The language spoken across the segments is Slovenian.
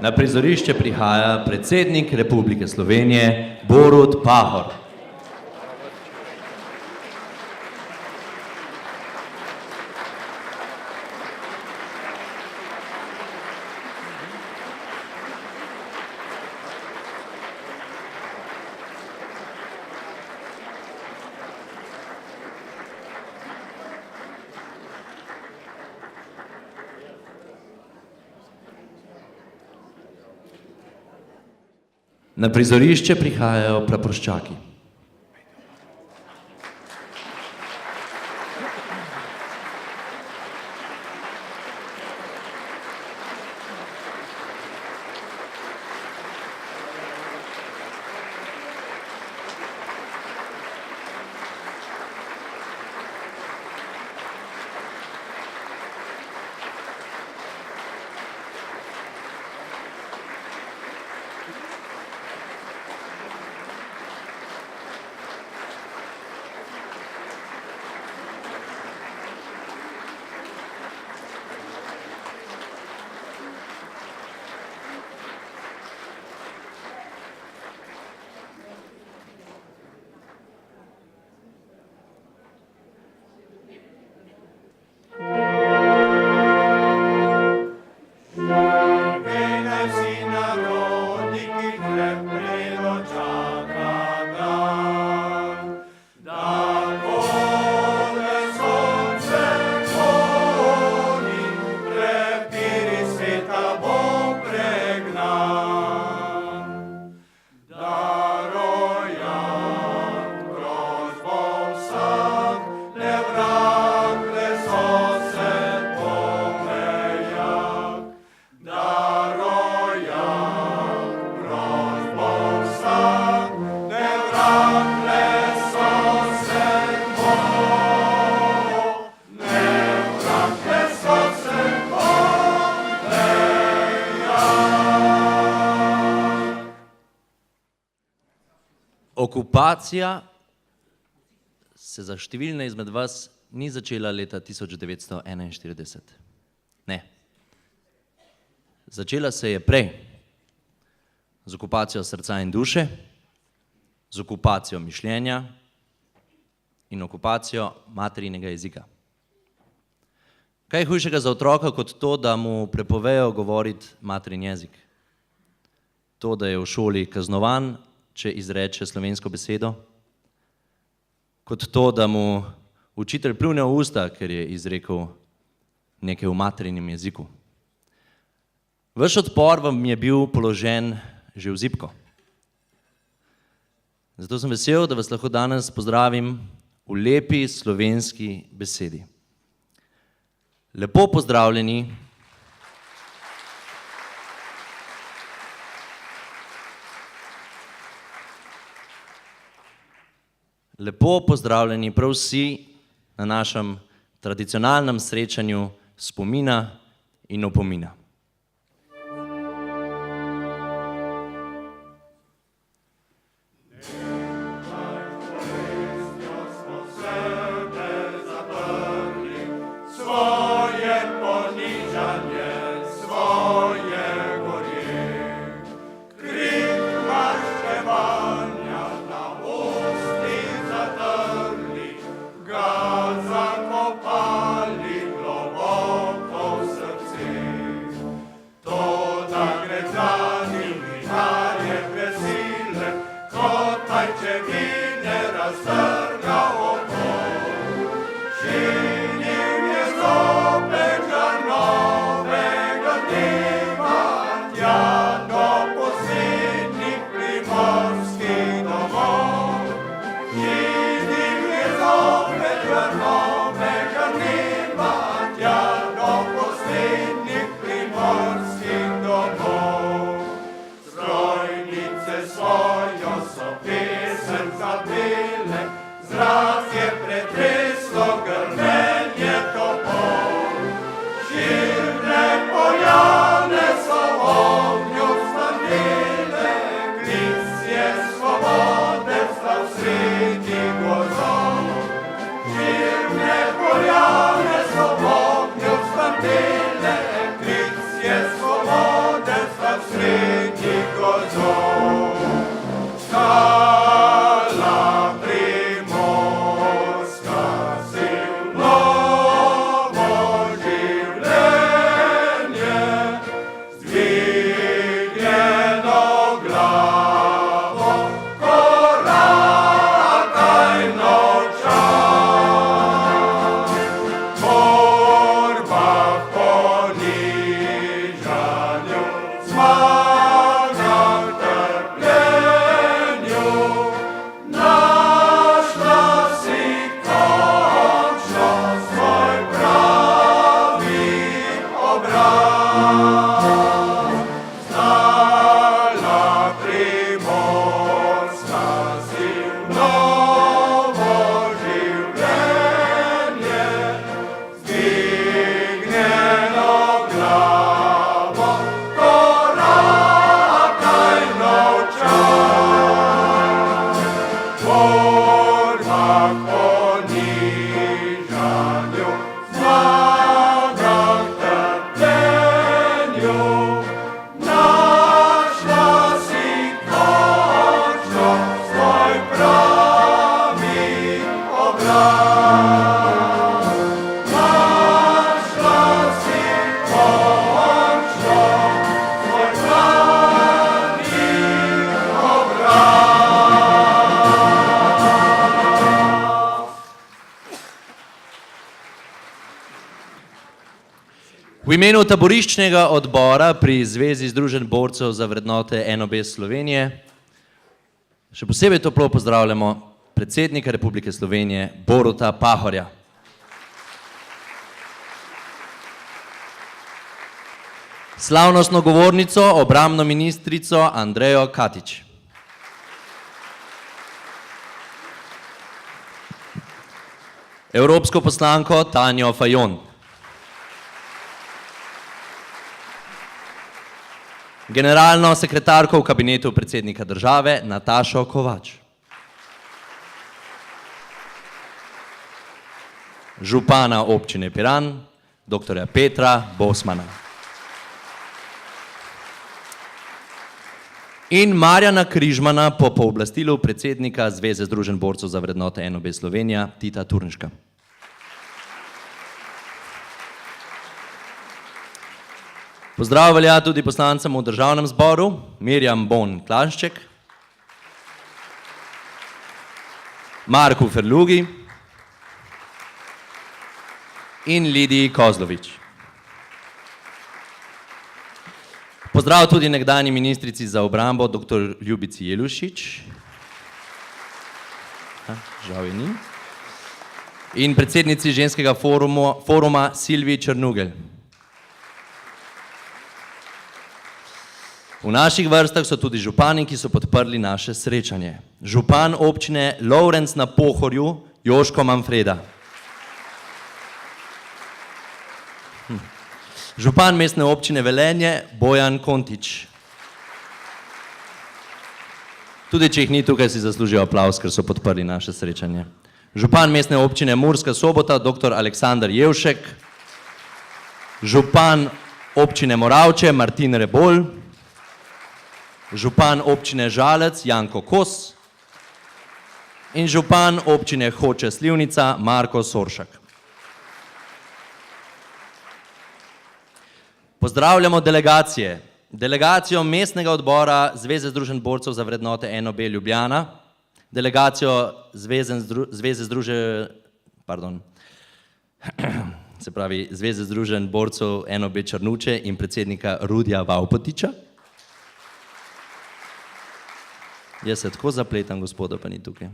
Na prizorišče prihaja predsednik Republike Slovenije Borut Pahor. Na prizorišče prihajajo praporščaki. Okupacija se za številne izmed vas ni začela leta 1941. Ne. Začela se je prej, z okupacijo srca in duše, z okupacijo mišljenja in okupacijo materinega jezika. Kaj je hujšega za otroka kot to, da mu prepovejo govoriti materin jezik? To, da je v šoli kaznovan, če izreče slovensko besedo, kot to, da mu učitelj pljune v usta, ker je izrekel nekaj v materinem jeziku. Vaš odpor vam je bil položen že v zibko. Zato sem vesel, da vas lahko danes pozdravim v lepi slovenski besedi. Lepo pozdravljeni. Lepo pozdravljeni prav vsi na našem tradicionalnem srečanju spomina in opomina. V imenu taboriščnega odbora pri Zvezi združenj borcev za vrednote NOB Slovenije še posebej toplo pozdravljamo predsednika Republike Slovenije Boruta Pahorja. Slavnostno govornico, obrambno ministrico Andrejo Katič. Evropsko poslanko Tanjo Fajon. Generalno sekretarko v kabinetu predsednika države Natašo Kovač. Župana občine Piran, dr. Petra Bosmana. In Marjana Križmana po pooblastilu predsednika Zveze združenj borcev za vrednote NOB Slovenija Tita Turnška. Pozdrav velja tudi poslancem v državnem zboru, Mirjam Bon Klanšček, Marku Ferlugi in Lidiji Kozlovič. Pozdrav tudi nekdanji ministrici za obrambo, dr. Ljubici Jelušič. Žal je ni. In predsednici ženskega foruma Silviji Črnugelj. V naših vrstah so tudi župani, ki so podprli naše srečanje. Župan občine Lovrenc na Pohorju, Joško Manfreda. Župan mestne občine Velenje, Bojan Kontič. Tudi če jih ni tukaj, si zaslužijo aplavz, ker so podprli naše srečanje. Župan mestne občine Murska Sobota, dr. Aleksandar Jevšek. Župan občine Moravče, Martin Rebolj. Župan občine Žalec, Janko Kos. In župan občine Hoče Slivnica, Marko Soršak. Pozdravljamo delegacije. Delegacijo mestnega odbora Zveze združenj borcev za vrednote NOB Ljubljana, delegacijo Zveze združenj borcev NOB Črnuče in predsednika Rudija Vavpotiča. Jaz se tako zapletam, gospoda pa ni tukaj.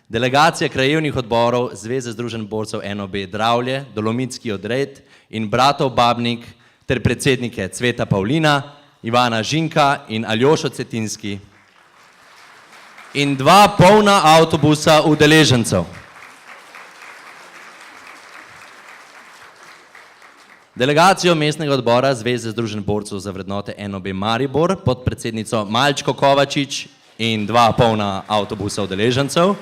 Delegacija krajevnih odborov Zveze združenj borcev NOB Dravlje, Dolomitski odred in bratov Babnik ter predsednike Cveta Pavlina, Ivana Žinka in Aljošo Cetinski. In 2 polna avtobusa udeležencev. Delegacijo mestnega odbora Zveze združenj borcev za vrednote NOB Maribor pod predsednico Malčko Kovačič in 2 polna avtobusa udeležencev.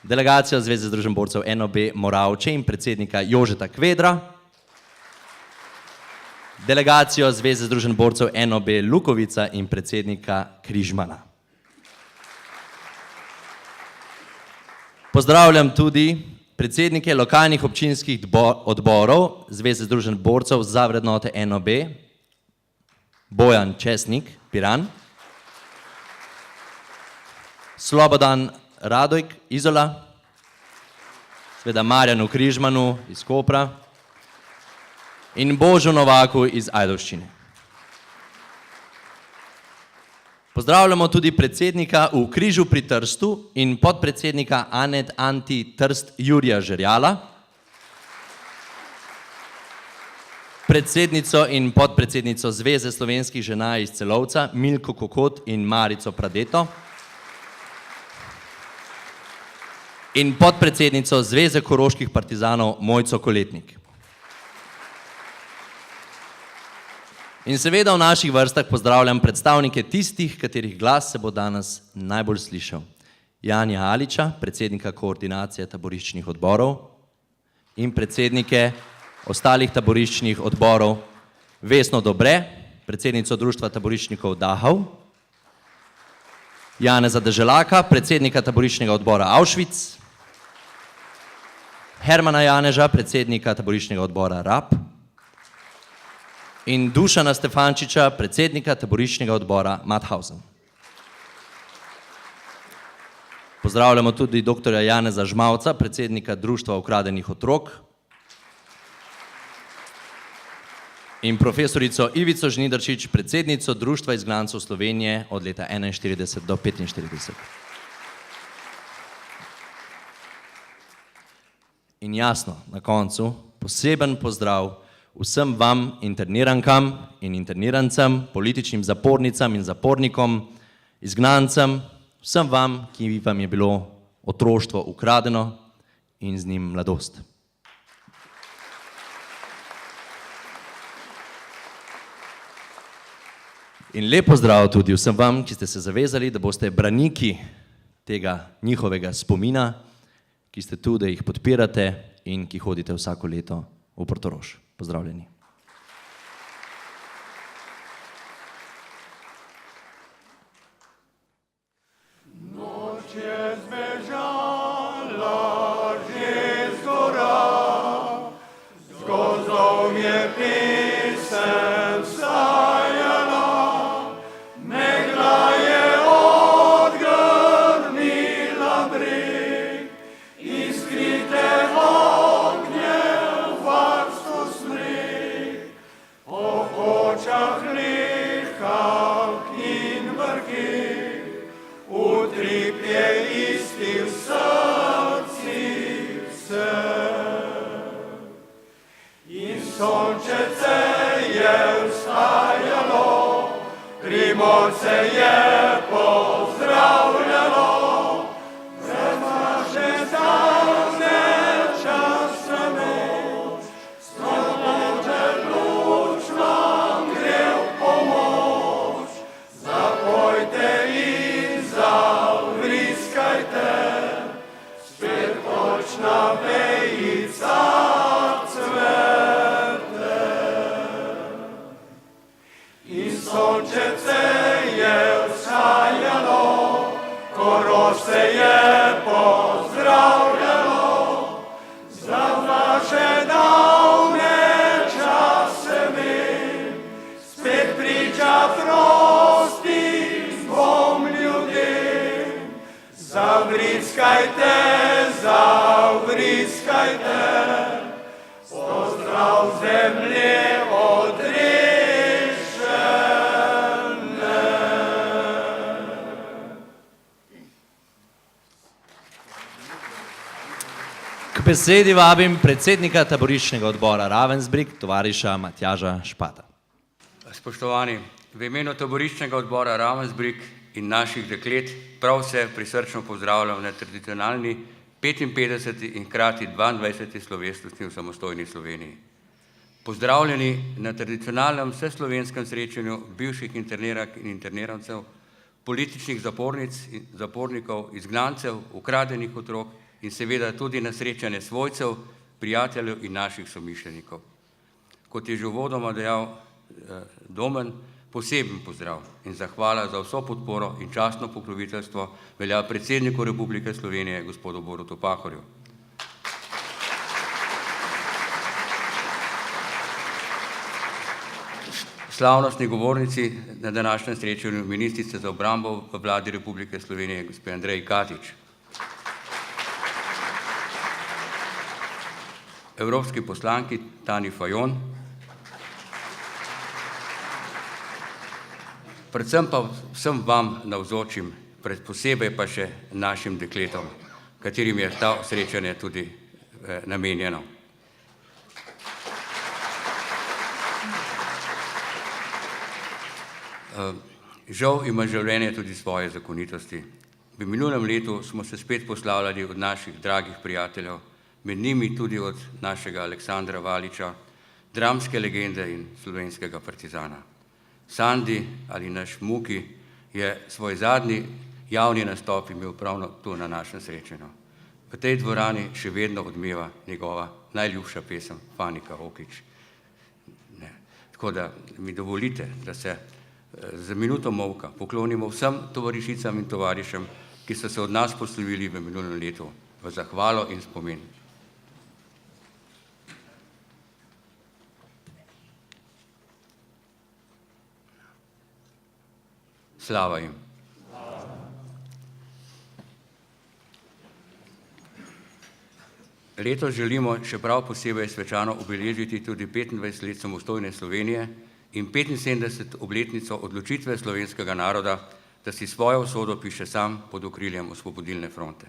Delegacijo Zveze združenj borcev NOB Moravče in predsednika Jožeta Kvedra. Delegacijo Zveze združenj borcev NOB Lukovica in predsednika Križmana. Pozdravljam tudi predsednike lokalnih občinskih odborov Zveze združenj borcev za vrednote NOB, Bojan Česnik, Piran, Slobodan Radojk, Izola, seveda Marjanu Križmanu iz Kopra in Božu Novaku iz Ajdovščine. Pozdravljamo tudi predsednika v Križu pri Trstu in podpredsednika Anet Anti Trst Jurija Žerjala, predsednico in podpredsednico Zveze slovenskih žena iz Celovca Milko Kokot in Marico Pradeto in podpredsednico Zveze koroških partizanov Mojco Koletnik. In seveda v naših vrstah pozdravljam predstavnike tistih, katerih glas se bo danes najbolj slišal. Janja Aliča, predsednika koordinacije taboriščnih odborov in predsednike ostalih taboriščnih odborov Vesno Dobre, predsednico Društva taboriščnikov Dachau, Janeza Deželaka, predsednika taboriščnega odbora Auschwitz, Hermana Janeža, predsednika taboriščnega odbora Rab in Dušana Stefančiča, predsednika taboriščnega odbora Mauthausen. Pozdravljamo tudi dr. Janeza Žmavca, predsednika Društva ukradenih otrok, in profesorico Ivico Žnidarčič, predsednico Društva izgnancev Slovenije od leta 1941 do 1945. In jasno, na koncu poseben pozdrav vsem vam internirankam in internirancem, političnim zapornicam in zapornikom, izgnancem, vsem vam, ki vam je bilo otroštvo ukradeno in z njim mladost. In lep pozdrav tudi vsem vam, ki ste se zavezali, da boste braniki tega njihovega spomina, ki ste tu, da jih podpirate in ki hodite vsako leto v Portorož. Pozdravljeni. K besedi vabim predsednika taboriščnega odbora Ravensbrück, tovariša Matjaža Špata. Spoštovani, v imenu taboriščnega odbora Ravensbrück in naših deklet prav vse prisrčno pozdravljam na tradicionalni 55. in hkrati 22. slovesnosti v samostojni Sloveniji. Pozdravljeni na tradicionalnem vseslovenskem srečanju bivših internirank in internirancev, političnih zapornic in zapornikov, izgnancev, ukradenih otrok in seveda tudi na srečanje svojcev, prijateljev in naših somišljenikov. Kot je že uvodoma dejal Domen, poseben pozdrav in zahvala za vso podporo in častno pokroviteljstvo velja predsedniku Republike Slovenije, gospodu Borutu Pahorju. Slavnostni govornici na današnjem srečanju ministrice za obrambo v Vladi Republike Slovenije, gospe Andreji Katič. Evropski poslanki Tanji Fajon, predvsem pa vsem vam navzočim, posebej pa še našim dekletom, katerim je to srečanje tudi namenjeno. Žal ima življenje tudi svoje zakonitosti. V minulem letu smo se spet poslavljali od naših dragih prijateljev, med njimi tudi od našega Aleksandra Valiča, dramske legende in slovenskega partizana. Sandi ali naš Muki je svoj zadnji javni nastop imel prav tu na našem srečanju. V tej dvorani še vedno odmeva njegova najljubša pesem Fanika Okić. Tako da mi dovolite, da se za minuto molka poklonimo vsem tovarišicam in tovarišem, ki so se od nas poslovili v minulem letu, v zahvalo in spomin. Slava jim. Letos želimo še prav posebej svečano obeležiti tudi 25 let samostojne Slovenije in 75 obletnico odločitve slovenskega naroda, da si svojo usodo piše sam pod okriljem Osvobodilne fronte.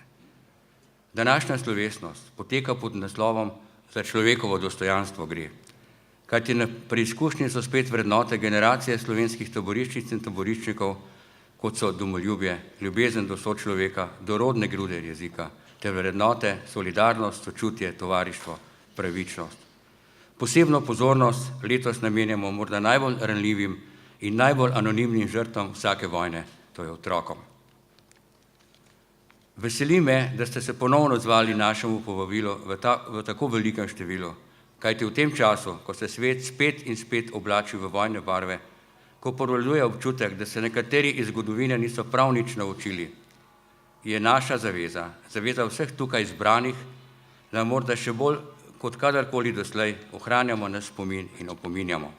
Današnja slovesnost poteka pod naslovom Za človekovo dostojanstvo gre, kajti na preizkušnji so spet vrednote generacije slovenskih taboriščic in taboriščnikov, kot so domoljubje, ljubezen do sočloveka, do rodne grude jezika, ter vrednote, solidarnost, sočutje, tovarištvo, pravičnost. Posebno pozornost letos namenjamo morda najbolj ranljivim in najbolj anonimnim žrtvam vsake vojne, to je otrokom. Veseli me, da ste se ponovno odzvali našemu povabilu v tako velikem številu, kajti v tem času, ko se svet spet in spet oblači v vojne barve, ko prevladuje občutek, da se nekateri iz zgodovine niso prav nič naučili, je naša zaveza, zaveza vseh tukaj zbranih, da morda še bolj kot kadarkoli doslej ohranjamo naš spomin in opominjamo.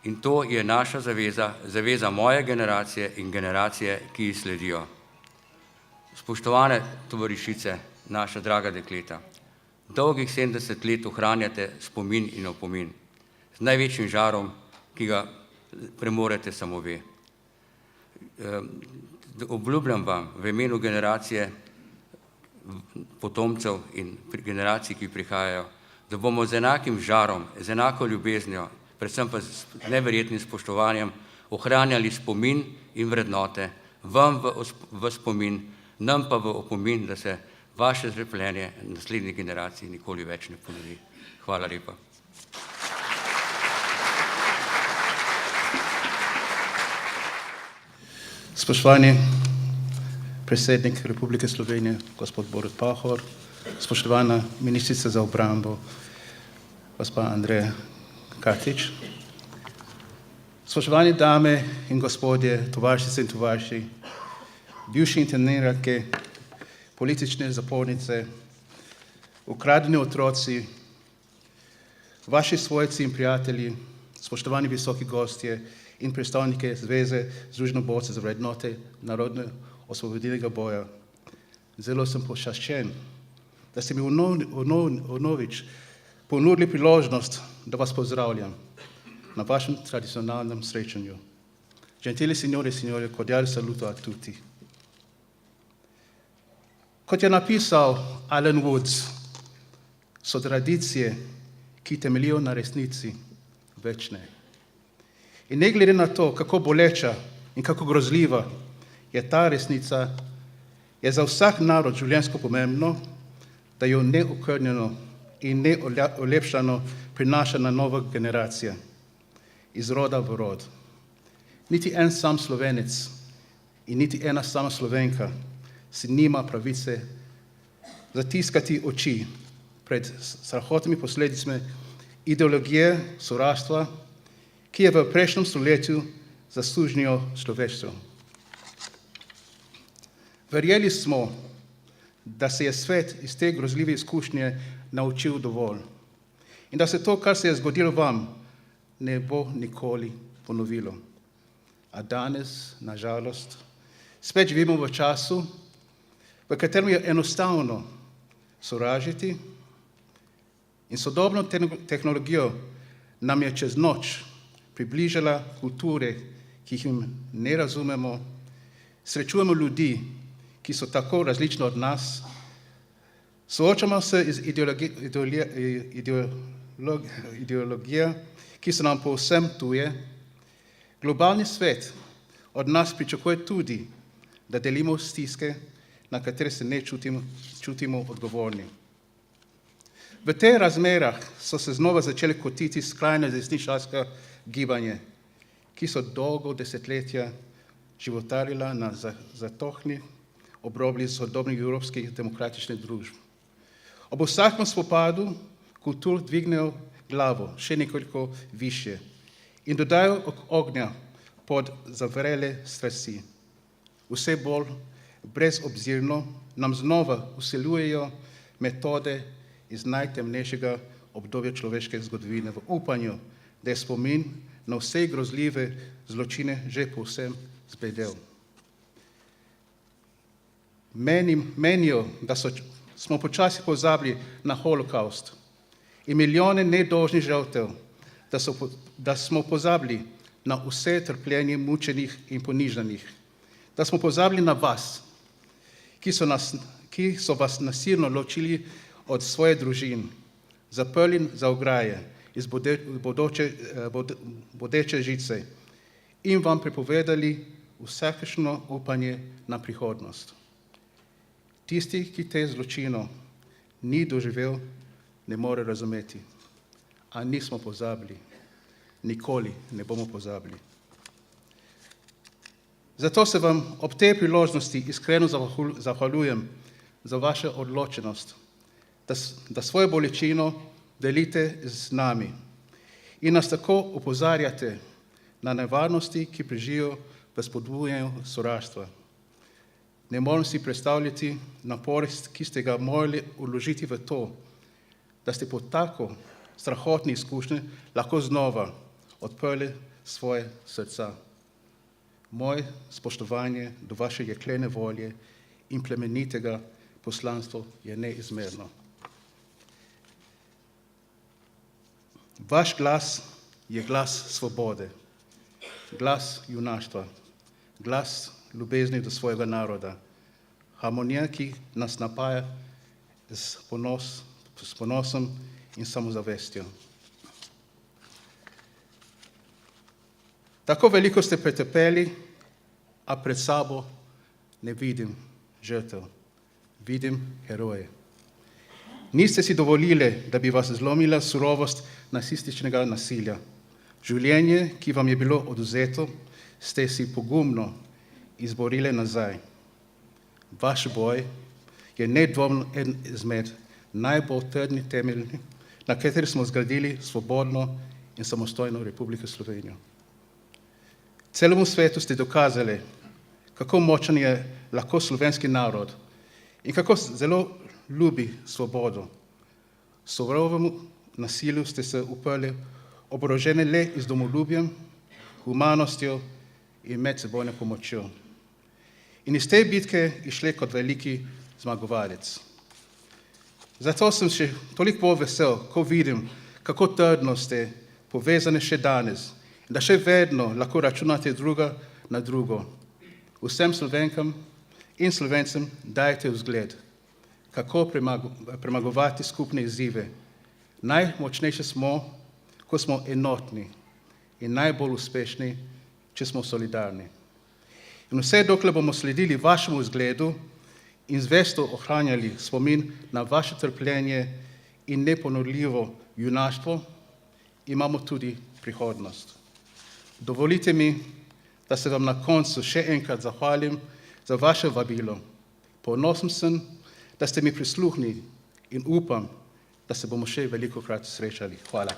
In to je naša zaveza, zaveza moje generacije in generacije, ki ji sledijo. Spoštovane tovarišice, naša draga dekleta, dolgih 70 let ohranjate spomin in opomin, z največjim žarom, ki ga premorete samo vi. Obljubljam vam v imenu generacije potomcev in generacij, ki prihajajo, da bomo z enakim žarom, z enako ljubeznijo, predvsem pa z neverjetnim spoštovanjem, ohranjali spomin in vrednote, vam v spomin, nam pa v opomin, da se vaše zrepljenje naslednjih generacij nikoli več ne ponovi. Hvala lepa. Spoštovani predsednik Republike Slovenije, gospod Borut Pahor, spoštovana ministrica za obrambo, gospa Andreja Katič, spoštovani dame in gospodje, tovarišice in tovariši, bivši internirake, politične zapornice, ukradeni otroci, vaši svojci in prijatelji, spoštovani visoki gostje in predstavnike Zveze Združenih borcev za vrednote narodno osvobodilnega boja. Zelo sem počaščen, da ste mi vnovič ponudili priložnost, da vas pozdravljam na vašem tradicionalnem srečanju. Gentili signore e signori, cordiale saluto a tutti. Kot je napisal Alan Woods, so tradicije, ki temeljijo na resnici, večne. In ne glede na to, kako boleča in kako grozljiva je ta resnica, je za vsak narod življenjsko pomembno, da jo neokrnjeno in neolepšano prinaša na nova generacija, iz roda v rod. Niti en sam Slovenec in niti ena sama Slovenka si nima pravice zatiskati oči pred strahotnimi posledicami ideologije sovraštva, ki je v prejšnjem stoletju zasužnjo človeštvo. Verjeli smo, da se je svet iz te grozljive izkušnje naučil dovolj in da se to, kar se je zgodilo vam, ne bo nikoli ponovilo. A danes, na žalost, spet živimo v času, v katerem je enostavno sovražiti in sodobno tehnologijo nam je čez noč približala kulture, ki jih ne razumemo, srečujemo ljudi, ki so tako različni od nas, soočamo se z ideologijo, ki so nam povsem tuje. Globalni svet od nas pričakuje tudi, da delimo stiske, na katere se ne čutimo odgovorni. V teh razmerah so se znova začeli kotiti skrajne desničarska gibanje, ki so dolgo desetletja životarila na zatohni obrobli sodobnih evropskih demokratičnih družb. Ob vsakem spopadu kultur dvignejo glavo še nekoliko više in dodajo ognja pod zavrele strasti. Vse bolj brezobzirno nam znova vseljujejo metode iz najtemnejšega obdobja človeške zgodovine v upanju, da je spomin na vse grozljive zločine že povsem zbledel. Menijo, da so smo počasi pozabili na holokaust in milijone nedolžnih žrtev, da smo pozabili na vse trpljenje mučenih in ponižanih, da smo pozabili na vas, ki so vas nasilno ločili od svoje družin, zaprli za ograje iz bodeče žice in vam prepovedali vsakršno upanje na prihodnost. Tisti, ki te zločinov ni doživel, ne more razumeti, a nismo pozabili, nikoli ne bomo pozabili. Zato se vam ob tej priložnosti iskreno zahvaljujem za vašo odločenost, da svojo bolečino delite z nami in nas tako opozarjate na nevarnosti, ki prežijo v spodbujanju sovraštva. Ne morem si predstavljati napor, ki ste ga morali vložiti v to, da ste po tako strahotni izkušnji lahko znova odprli svoje srca. Moje spoštovanje do vaše jeklene volje in plemenitega poslanstva je neizmerno. Vaš glas je glas svobode, glas junaštva, glas ljubezni do svojega naroda, harmonija, ki nas napaja s ponosom in samozavestjo. Tako veliko ste pretrpeli, a pred sabo ne vidim žrtev, vidim heroje. Niste si dovolili, da bi vas zlomila surovost nacističnega nasilja. Življenje, ki vam je bilo odvzeto, ste si pogumno izborili nazaj. Vaš boj je nedvomno eden izmed najbolj trdnih temeljev, na kateri smo zgradili svobodno in samostojno Republiko Slovenijo. Celemu svetu ste dokazali, kako močan je lahko slovenski narod in kako zelo ljubi svobodo. Surovemu nasilju ste se uprli, oboroženi le z domoljubjem, humanostjo in medsebojno pomočjo. In iz te bitke išli kot veliki zmagovalec. Zato sem še toliko bolj vesel, ko vidim, kako trdno ste povezani še danes, da še vedno lahko računate druga na drugo. Vsem Slovenkam in Slovencem dajte vzgled, kako premagovati skupne izzive. Najmočnejši smo, ko smo enotni in najbolj uspešni, če smo solidarni. In vse dokler bomo sledili vašemu vzgledu in zvesto ohranjali spomin na vaše trpljenje in neponovljivo junaštvo, imamo tudi prihodnost. Dovolite mi, da se vam na koncu še enkrat zahvalim za vaše vabilo. Ponosen sem, da ste mi prisluhnili in upam, da se bomo še velikokrat srečali. Hvala.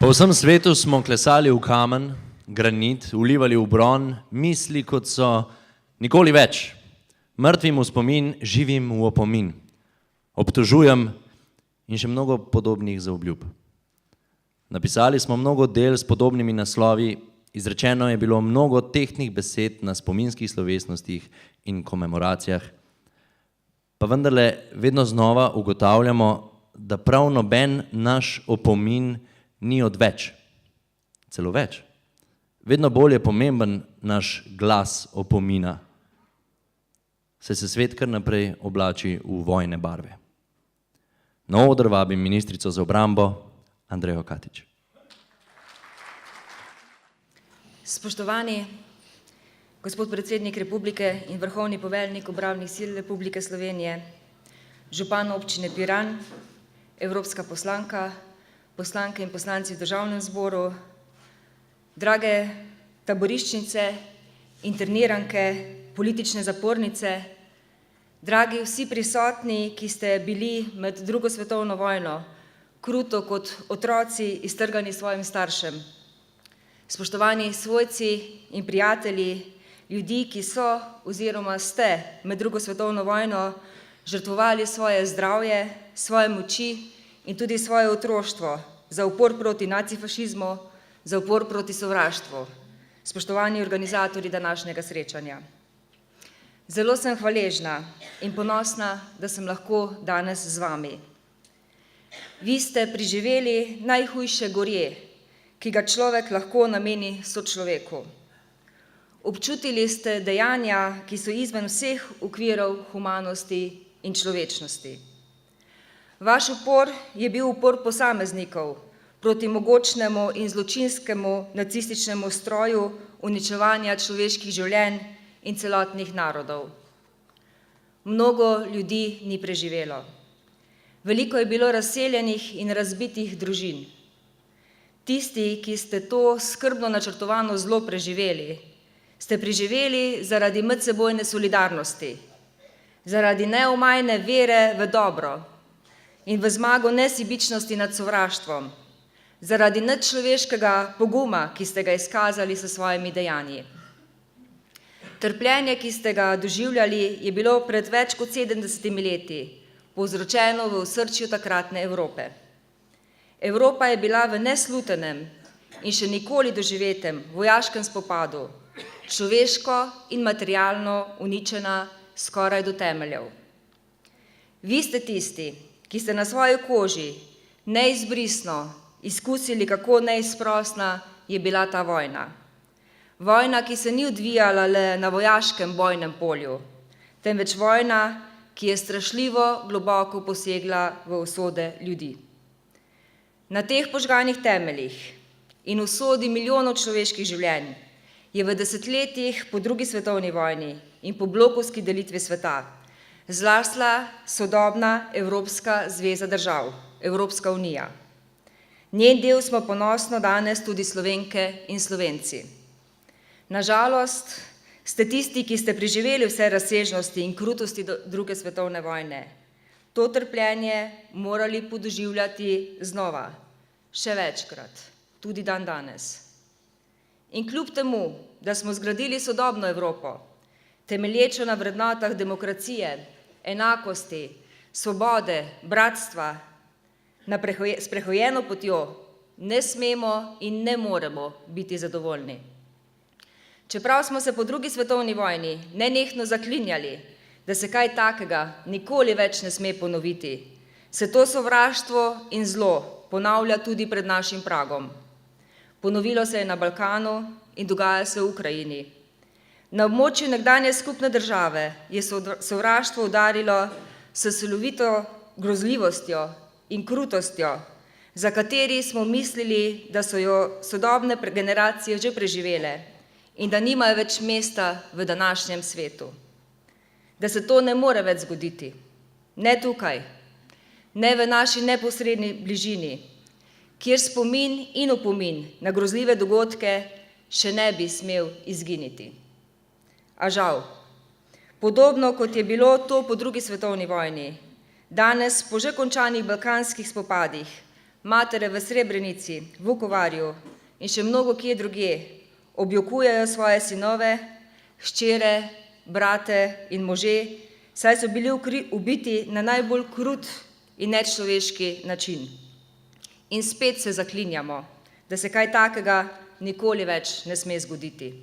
Po vsem svetu smo klesali v kamen, granit, vlivali v bron, misli, kot so nikoli več. Mrtvim v spomin, živim v opomin. Obtožujem in še mnogo podobnih zaobljub. Napisali smo mnogo del s podobnimi naslovi, izrečeno je bilo mnogo tehtnih besed na spominskih slovesnostih in komemoracijah, pa vendarle vedno znova ugotavljamo, da prav noben naš opomin ni odveč, celo več. Vedno bolj je pomemben naš glas opomina, saj se svet kar naprej oblači v vojne barve. Na oder vabim ministrico za obrambo, Andrejo Katič. Spoštovani gospod predsednik Republike in vrhovni poveljnik obrambnih sil Republike Slovenije, župan občine Piran, evropska poslanka, poslanke in poslanci v Državnem zboru, drage taboriščnice, interniranke, politične zapornice, dragi vsi prisotni, ki ste bili med drugo svetovno vojno kruto kot otroci iztrgani svojim staršem. Spoštovani svojci in prijatelji, ljudi, ki so oziroma ste med drugo svetovno vojno žrtvovali svoje zdravje, svoje moči in tudi svoje otroštvo za upor proti nacifašizmu, za upor proti sovraštvu. Spoštovani organizatorji današnjega srečanja. Zelo sem hvaležna in ponosna, da sem lahko danes z vami. Vi ste preživeli najhujše gorje, ki ga človek lahko nameni sočloveku. Občutili ste dejanja, ki so izven vseh okvirov humanosti in človečnosti. Vaš upor je bil upor posameznikov proti mogočnemu in zločinskemu nacističnemu stroju uničevanja človeških življenj in celotnih narodov. Mnogo ljudi ni preživelo. Veliko je bilo razseljenih in razbitih družin. Tisti, ki ste to skrbno načrtovano zlo preživeli, ste preživeli zaradi medsebojne solidarnosti, zaradi neomajne vere v dobro in v zmago nesebičnosti nad sovraštvom, zaradi nadčloveškega poguma, ki ste ga izkazali s svojimi dejanji. Trpljenje, ki ste ga doživljali, je bilo pred več kot 70 leti povzročeno v osrčju takratne Evrope. Evropa je bila v neslutenem in še nikoli doživetem vojaškem spopadu, človeško in materialno uničena skoraj do temeljev. Vi ste tisti, ki ste na svoji koži neizbrisno izkusili, kako neizprosna je bila ta vojna. Vojna, ki se ni odvijala le na vojaškem bojnem polju, temveč vojna, ki je strašljivo globoko posegla v usode ljudi. Na teh požganih temeljih in usodi milijonov človeških življenj je v desetletjih po drugi svetovni vojni in po blokovski delitvi sveta zrasla sodobna Evropska zveza držav, Evropska unija. Njen del smo ponosno danes tudi Slovenke in Slovenci. Na žalost ste tisti, ki ste preživeli vse razsežnosti in krutosti druge svetovne vojne, to trpljenje morali podoživljati znova, še večkrat, tudi dandanes. In kljub temu, da smo zgradili sodobno Evropo, temelječo na vrednotah demokracije, enakosti, svobode, bratstva, s prehojeno potjo ne smemo in ne moremo biti zadovoljni. Čeprav smo se po drugi svetovni vojni nenehno zaklinjali, da se kaj takega nikoli več ne sme ponoviti, se to sovraštvo in zlo ponavlja tudi pred našim pragom. Ponovilo se je na Balkanu in dogaja se v Ukrajini. Na območju nekdanje skupne države je sovraštvo udarilo s silovito grozljivostjo in krutostjo, za kateri smo mislili, da so jo sodobne generacije že preživele in da nimajo več mesta v današnjem svetu. Da se to ne more več zgoditi. Ne tukaj, ne v naši neposredni bližini, kjer spomin in opomin na grozljive dogodke še ne bi smel izginiti. A žal, podobno kot je bilo to po drugi svetovni vojni, danes po že končanih balkanskih spopadih matere v Srebrenici, Vukovarju in še mnogo kje drugje objokujejo svoje sinove, hčere, brate in može, saj so bili ubiti na najbolj krut in nečloveški način. In spet se zaklinjamo, da se kaj takega nikoli več ne sme zgoditi.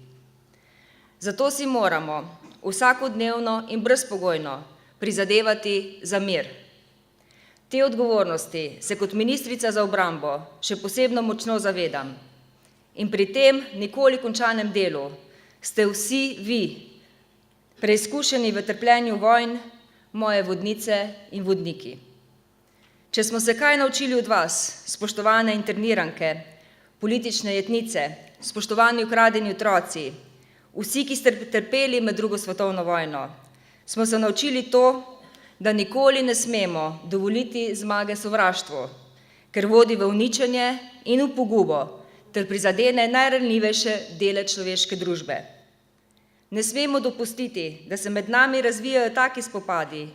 Zato si moramo vsakodnevno in brezpogojno prizadevati za mir. Te odgovornosti se kot ministrica za obrambo še posebno močno zavedam. In pri tem nikoli končanem delu ste vsi vi, preizkušeni v trpljenju vojn, moje vodnice in vodniki. Če smo se kaj naučili od vas, spoštovane interniranke, politične jetnice, spoštovani ukradeni otroci, vsi, ki ste trpeli med drugo svetovno vojno, smo se naučili to, da nikoli ne smemo dovoliti zmage sovraštvu, ker vodi v uničenje in v pogubo, ter prizadene najranljivejše dele človeške družbe. Ne smemo dopustiti, da se med nami razvijajo taki spopadi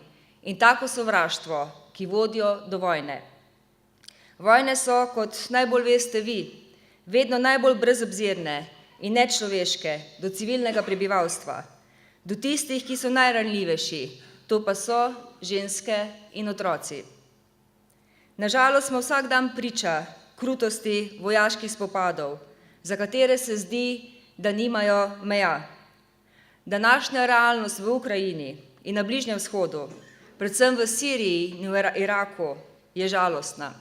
in tako sovraštvo, ki vodijo do vojne. Vojne so, kot najbolj veste vi, vedno najbolj brezobzirne in nečloveške do civilnega prebivalstva, do tistih, ki so najranljivejši, to pa so ženske in otroci. Na žalost smo vsak dan priča krutosti vojaških spopadov, za katere se zdi, da nimajo meja. Današnja realnost v Ukrajini in na Bližnjem vzhodu, predvsem v Siriji in v Iraku, je žalostna.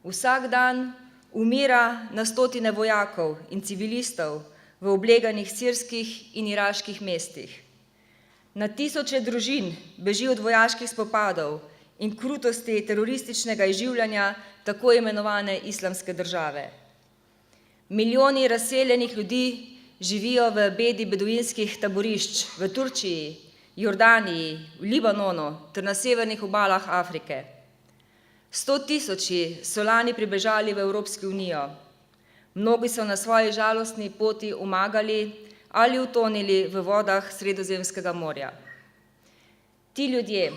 Vsak dan umira na stotine vojakov in civilistov v obleganih sirskih in iraških mestih. Na tisoče družin beži od vojaških spopadov in krutosti terorističnega izživljanja tako imenovane islamske države. Milijoni razseljenih ljudi živijo v bedi beduinskih taborišč v Turčiji, Jordaniji, v Libanonu ter na severnih obalah Afrike. 100 tisoči so lani pribežali v Evropsko unijo. Mnogi so na svoji žalostni poti umagali ali utonili v vodah Sredozemskega morja. Ti ljudje,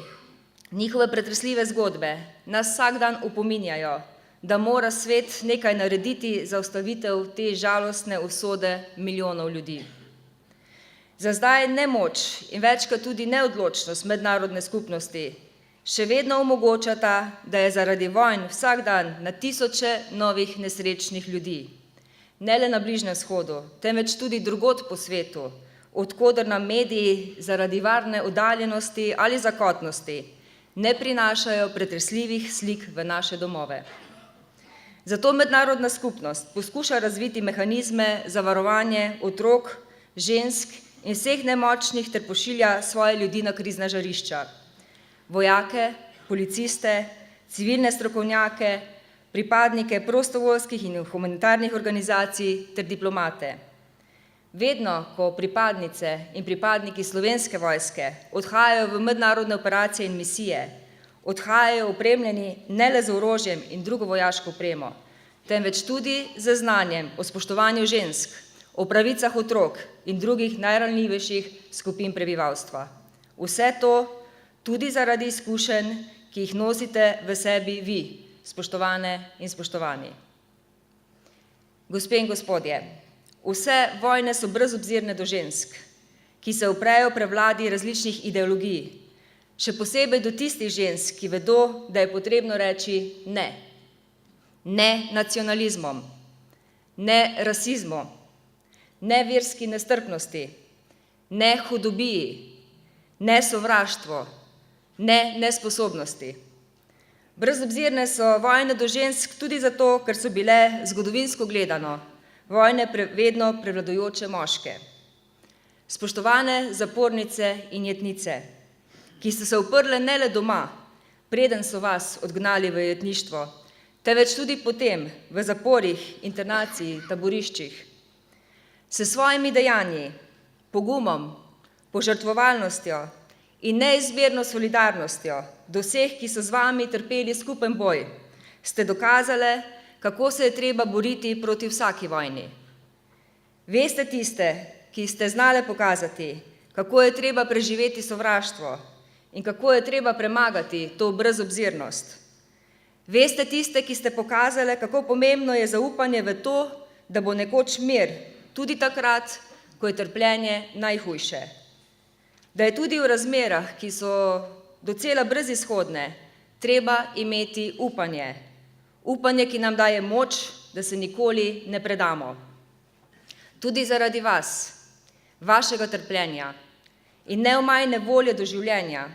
njihove pretresljive zgodbe nas vsak dan opominjajo, da mora svet nekaj narediti za ustavitev te žalostne usode milijonov ljudi. Za zdaj nemoč in večkrat tudi neodločnost mednarodne skupnosti še vedno omogočata, da je zaradi vojn vsak dan na tisoče novih nesrečnih ljudi. Ne le na Bližnjem vzhodu, temveč tudi drugod po svetu, od koder nam mediji zaradi varne oddaljenosti ali zakotnosti ne prinašajo pretresljivih slik v naše domove. Zato mednarodna skupnost poskuša razviti mehanizme za varovanje otrok, žensk in vseh nemočnih ter pošilja svoje ljudi na krizna žarišča. Vojake, policiste, civilne strokovnjake, pripadnike prostovoljskih in humanitarnih organizacij ter diplomate. Vedno, ko pripadnice in pripadniki Slovenske vojske odhajajo v mednarodne operacije in misije, odhajajo opremljeni ne le z orožjem in drugo vojaško opremo, temveč tudi z znanjem o spoštovanju žensk, o pravicah otrok in drugih najranljivejših skupin prebivalstva. Vse to tudi zaradi izkušenj, ki jih nosite v sebi vi, spoštovane in spoštovani. Gospe in gospodje, vse vojne so brezobzirne do žensk, ki se uprejo prevladi različnih ideologij, še posebej do tistih žensk, ki vedo, da je potrebno reči ne. Ne nacionalizmom, ne rasizmu, ne verski nestrpnosti, ne hudobiji, ne sovraštvu, ne nesposobnosti. Brezobzirne so vojne do žensk tudi zato, ker so bile zgodovinsko gledano vojne vedno prevladujoče moške. Spoštovane zapornice in jetnice, ki ste se uprle ne le doma, preden so vas odgnali v jetništvo, temveč tudi potem v zaporih, internaciji, taboriščih. S svojimi dejanji, pogumom, požrtvovalnostjo in neizmerno solidarnostjo do vseh, ki so z vami trpeli skupen boj, ste dokazale, kako se je treba boriti proti vsaki vojni. Veste tiste, ki ste znale pokazati, kako je treba preživeti sovraštvo in kako je treba premagati to brezobzirnost. Veste tiste, ki ste pokazali, kako pomembno je zaupanje v to, da bo nekoč mir, tudi takrat, ko je trpljenje najhujše. Da je tudi v razmerah, ki so docela brezizhodne, treba imeti upanje. Upanje, ki nam daje moč, da se nikoli ne predamo. Tudi zaradi vas, vašega trpljenja in neomajne volje do življenja,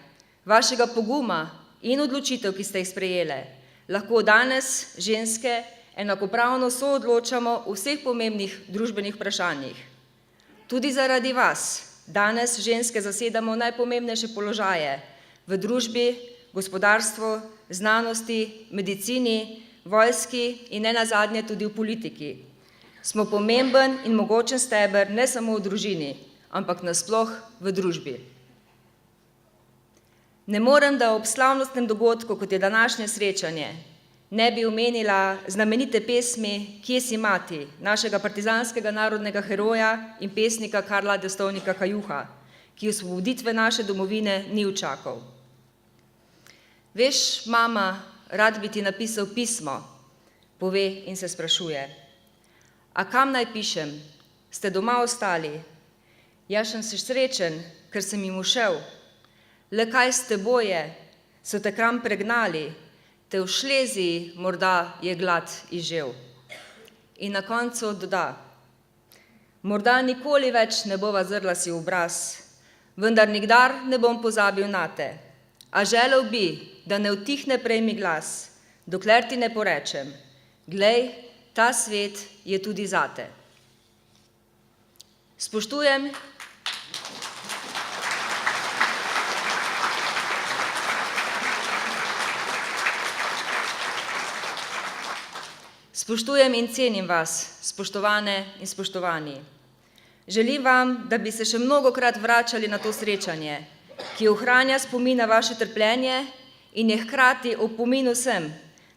vašega poguma in odločitev, ki ste jih sprejele, lahko danes ženske enakopravno soodločamo o vseh pomembnih družbenih vprašanjih. Tudi zaradi vas danes ženske zasedamo najpomembnejše položaje v družbi, gospodarstvu, znanosti, medicini, vojski in nenazadnje tudi v politiki. Smo pomemben in mogočen steber ne samo v družini, ampak nasploh v družbi. Ne morem, da ob slavnostnem dogodku, kot je današnje srečanje, ne bi omenila znamenite pesmi Kje si mati, našega partizanskega narodnega heroja in pesnika Karla Destovnika Kajuha, ki osvoboditve naše domovine ni učakal. Veš, mama, rad bi ti napisal pismo, pove in se sprašuje. A kam naj pišem? Ste doma ostali? Jaz sem se srečen, ker sem jim ušel. Le kaj s teboj je? So te kam pregnali? Te v Šleziji morda je glad izžel. In na koncu doda. Morda nikoli več ne bova zrla si v obraz, vendar nikdar ne bom pozabil nate. A želel bi, da ne utihne prej mi glas, dokler ti ne porečem, glej, ta svet je tudi zate. Spoštujem in cenim vas, spoštovane in spoštovani. Želim vam, da bi se še mnogokrat vračali na to srečanje, ki ohranja spomin na vaše trpljenje in je hkrati opomin vsem,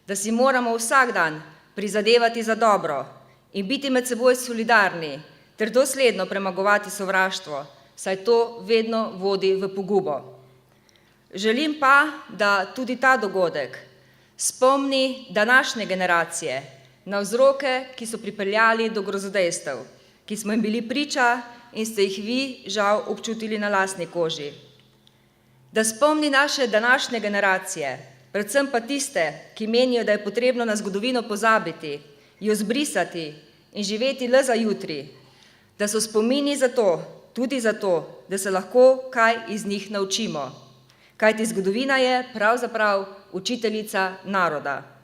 da si moramo vsak dan prizadevati za dobro in biti med seboj solidarni ter dosledno premagovati sovraštvo, saj to vedno vodi v pogubo. Želim pa, da tudi ta dogodek spomni današnje generacije na vzroke, ki so pripeljali do grozodejstev, ki smo jim bili priča in ste jih vi, žal, občutili na lastni koži. Da spomni naše današnje generacije, predvsem pa tiste, ki menijo, da je potrebno na zgodovino pozabiti, jo zbrisati in živeti le za jutri, da so spomini zato, tudi zato, da se lahko kaj iz njih naučimo. Kajti zgodovina je pravzaprav učiteljica naroda.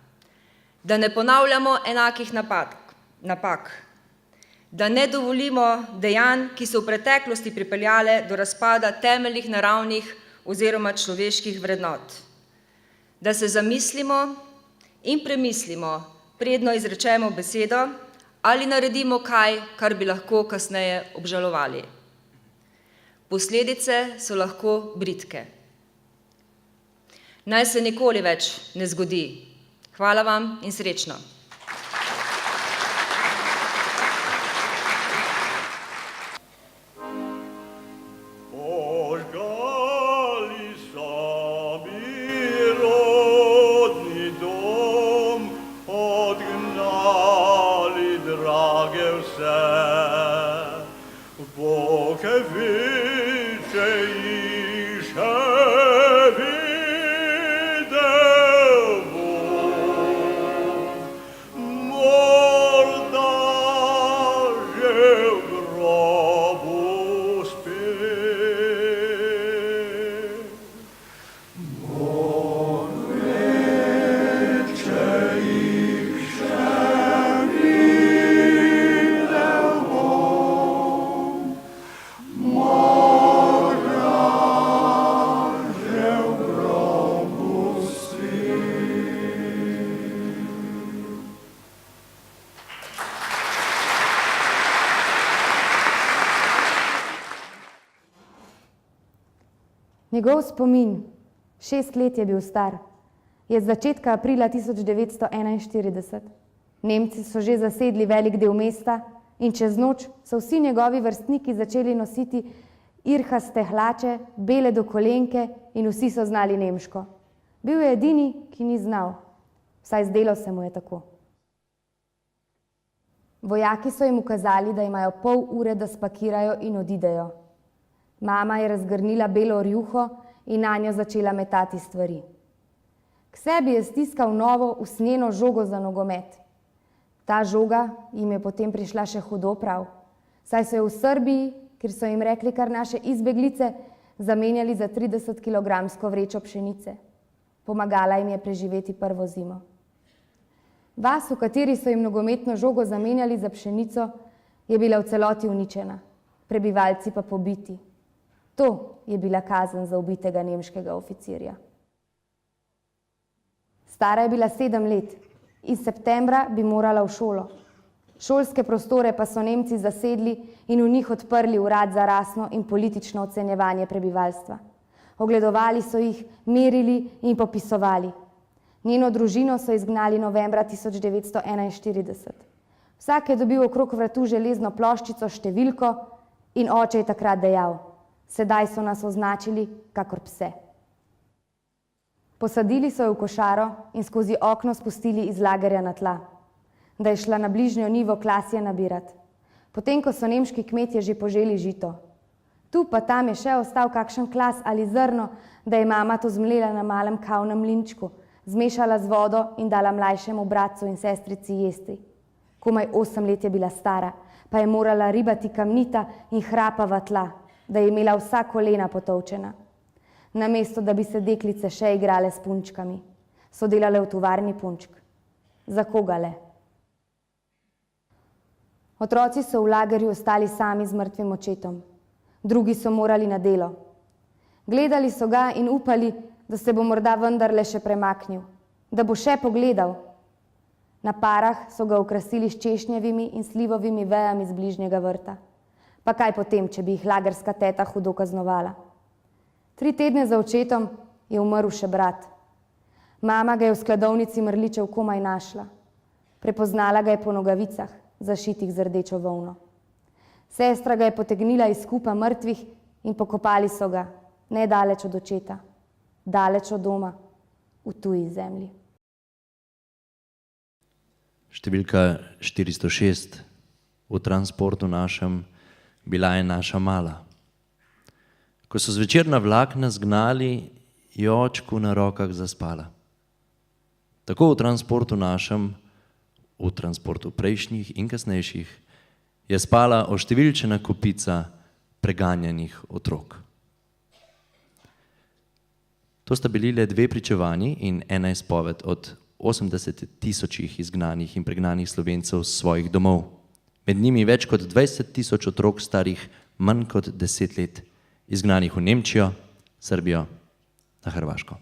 Da ne ponavljamo enakih napak, da ne dovolimo dejanj, ki so v preteklosti pripeljale do razpada temeljnih naravnih oziroma človeških vrednot. Da se zamislimo in premislimo, predno izrečemo besedo ali naredimo kaj, kar bi lahko kasneje obžalovali. Posledice so lahko bridke. Naj se nikoli več ne zgodi. Hvala vam in srečno. Njegov spomin, 6 let je bil star, je z začetka aprila 1941. Nemci so že zasedli velik del mesta in čez noč so vsi njegovi vrstniki začeli nositi irhaste hlače, bele do kolenke in vsi so znali nemško. Bil je edini, ki ni znal. Vsaj zdelo se mu je tako. Vojaki so jim ukazali, da imajo pol ure, da spakirajo in odidejo. Mama je razgrnila belo rjuho in nanjo začela metati stvari. K sebi je stiskal novo usnjeno žogo za nogomet. Ta žoga jim je potem prišla še hudo prav, saj so jo v Srbiji, kjer so jim rekli kar naše izbeglice, zamenjali za 30-kilogramsko vrečo pšenice. Pomagala jim je preživeti prvo zimo. Vas, v kateri so jim nogometno žogo zamenjali za pšenico, je bila v celoti uničena, prebivalci pa pobiti. To je bila kazen za ubitega nemškega oficirja. Stara je bila 7 let. Iz septembra bi morala v šolo. Šolske prostore pa so Nemci zasedli in v njih odprli urad za rasno in politično ocenjevanje prebivalstva. Ogledovali so jih, merili in popisovali. Njeno družino so izgnali novembra 1941. Vsak je dobil okrog vratu železno ploščico številko in oče je takrat dejal: sedaj so nas označili kakor pse. Posadili so jo v košaro in skozi okno spustili iz lagerja na tla, da je šla na bližnjo njivo klasje nabirat, potem ko so nemški kmetje že poželi žito. Tu pa tam je še ostal kakšen klas ali zrno, da je mama to zmlela na malem kavnem mlinčku, zmešala z vodo in dala mlajšemu bratcu in sestrici jesti. Komaj 8 let je bila stara, pa je morala ribati kamnita in hrapava tla, da je imela vsa kolena potolčena. Namesto, da bi se deklice še igrale s punčkami, so delale v tovarni punčk. Za koga le? Otroci so v lagerju ostali sami z mrtvim očetom. Drugi so morali na delo. Gledali so ga in upali, da se bo morda vendarle še premaknil, da bo še pogledal. Na parah so ga okrasili s češnjevimi in slivovimi vejami z bližnjega vrta. Pa kaj potem, če bi jih lagerska teta hudo kaznovala? 3 tedne za očetom je umrl še brat. Mama ga je v skladovnici mrličev komaj našla. Prepoznala ga je po nogavicah, zašitih z rdečo volno. Sestra ga je potegnila iz kupa mrtvih in pokopali so ga, nedaleč od očeta, daleč od doma, v tuji zemlji. Številka 406 v transportu našem bila je naša mala. Ko so zvečer na vlak nas gnali, je očku na rokah zaspala. Tako v transportu našem, v transportu prejšnjih in kasnejših, je spala oštevilčena kopica preganjanih otrok. To sta bili le 2 pričevanji in 1 izpoved od 80.000 izgnanih in pregnanih Slovencev z svojih domov. Med njimi več kot 20.000 otrok starih manj kot 10 let, izgnanih v Nemčijo, Srbijo, na Hrvaško.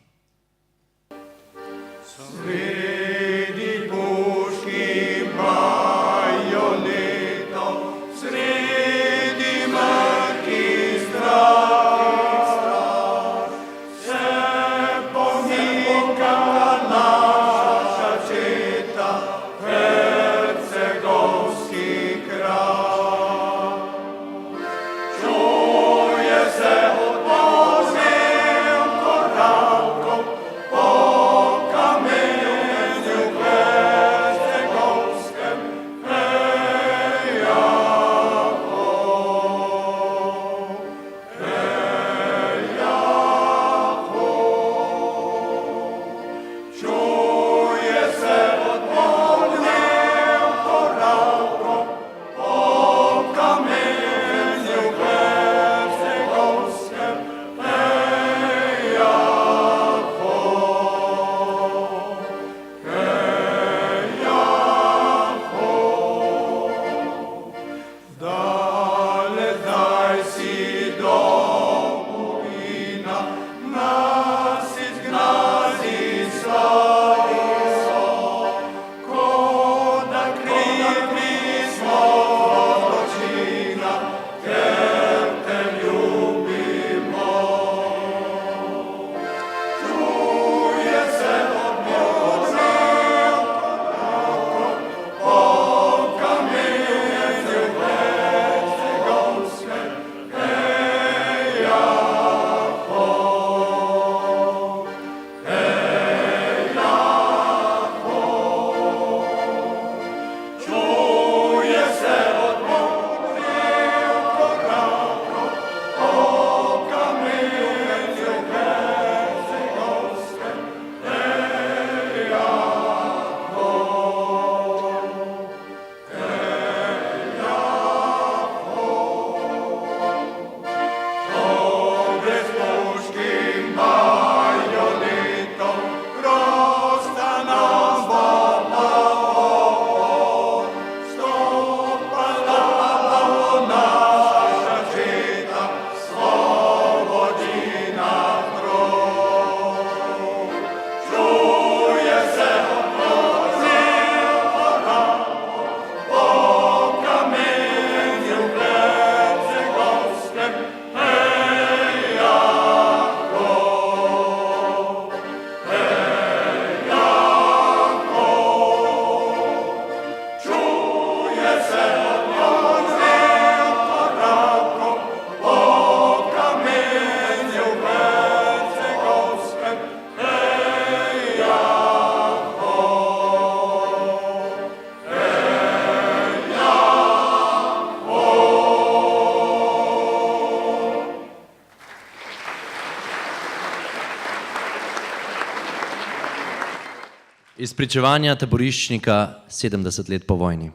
Izpričevanja taboriščnika 70 let po vojni.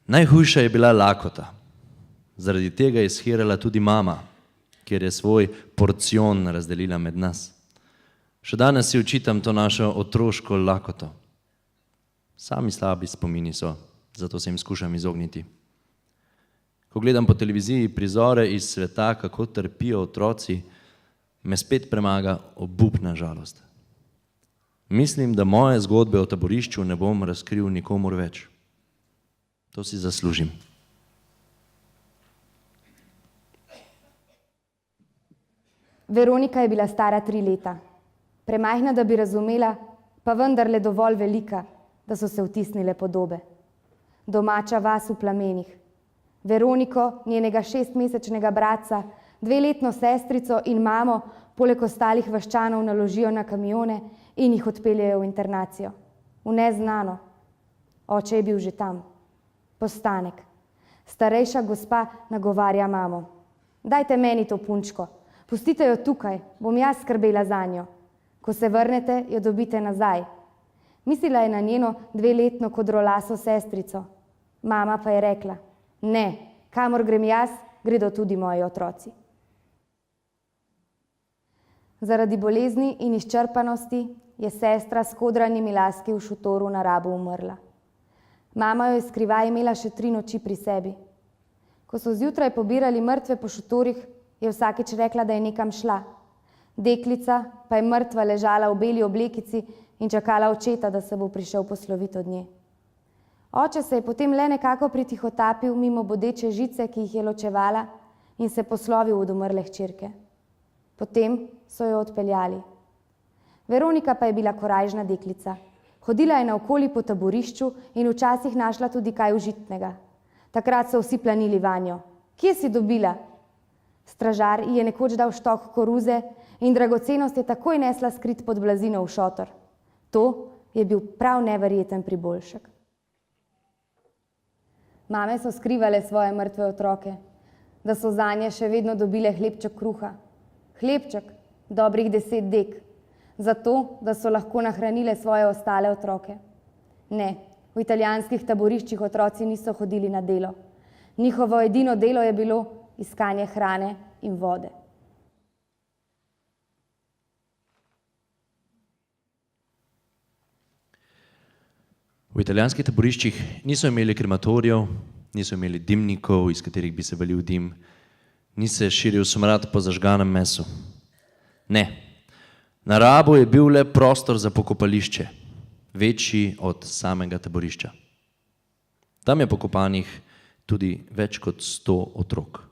Najhujša je bila lakota. Zaradi tega je shirala tudi mama, kjer je svoj porcion razdelila med nas. Še danes si učitam to našo otroško lakoto. Sami slabi spomini so, zato se jim skušam izogniti. Ko gledam po televiziji prizore iz sveta, kako trpijo otroci, me spet premaga obupna žalost. Mislim, da moje zgodbe o taborišču ne bom razkril nikomur več. To si zaslužim. Veronika je bila stara 3 leta. Premajhna, da bi razumela, pa vendarle dovolj velika, da so se vtisnile podobe. Domača vas v plamenih. Veroniko, njenega 6-mesečnega bratca, 2-letno sestrico in mamo poleg ostalih vaščanov naložijo na kamione in jih odpeljejo v internacijo. V neznano. Oče je bil že tam. Postanek. Starejša gospa nagovarja mamo. Dajte meni to punčko. Pustite jo tukaj, bom jaz skrbela zanjo. Ko se vrnete, jo dobite nazaj. Mislila je na njeno 2-letno kodrolaso sestrico. Mama pa je rekla, ne, kamor grem jaz, gredo tudi moji otroci. Zaradi bolezni in izčrpanosti je sestra s kodranimi laski v šotoru na Rabu umrla. Mama jo je skrivaj imela še 3 noči pri sebi. Ko so zjutraj pobirali mrtve po šotorih, je vsakič rekla, da je nekam šla. Deklica pa je mrtva ležala v beli oblekici in čakala očeta, da se bo prišel posloviti od nje. Oče se je potem le nekako pritihotapil mimo bodeče žice, ki jih je ločevala, in se poslovil od umrle hčerke. Potem so jo odpeljali. Veronika pa je bila korajžna deklica. Hodila je naokoli po taborišču in včasih našla tudi kaj užitnega. Takrat so vsi planili vanjo. Kje si dobila? Stražar ji je nekoč dal štok koruze in dragocenost je takoj nesla skrit pod blazino v šotor. To je bil prav neverjeten priboljšek. Mame so skrivale svoje mrtve otroke, da so zanje še vedno dobile hlebček kruha. Hlebček, dobrih 10 dek, zato, da so lahko nahranile svoje ostale otroke. Ne, v italijanskih taboriščih otroci niso hodili na delo. Njihovo edino delo je bilo iskanje hrane in vode. V italijanskih taboriščih niso imeli krematorijev, niso imeli dimnikov, iz katerih bi se valil dim, ni se širil smrad po zažganem mesu. Ne, na Rabu je bil le prostor za pokopališče, večji od samega taborišča. Tam je pokopanih tudi več kot 100 otrok.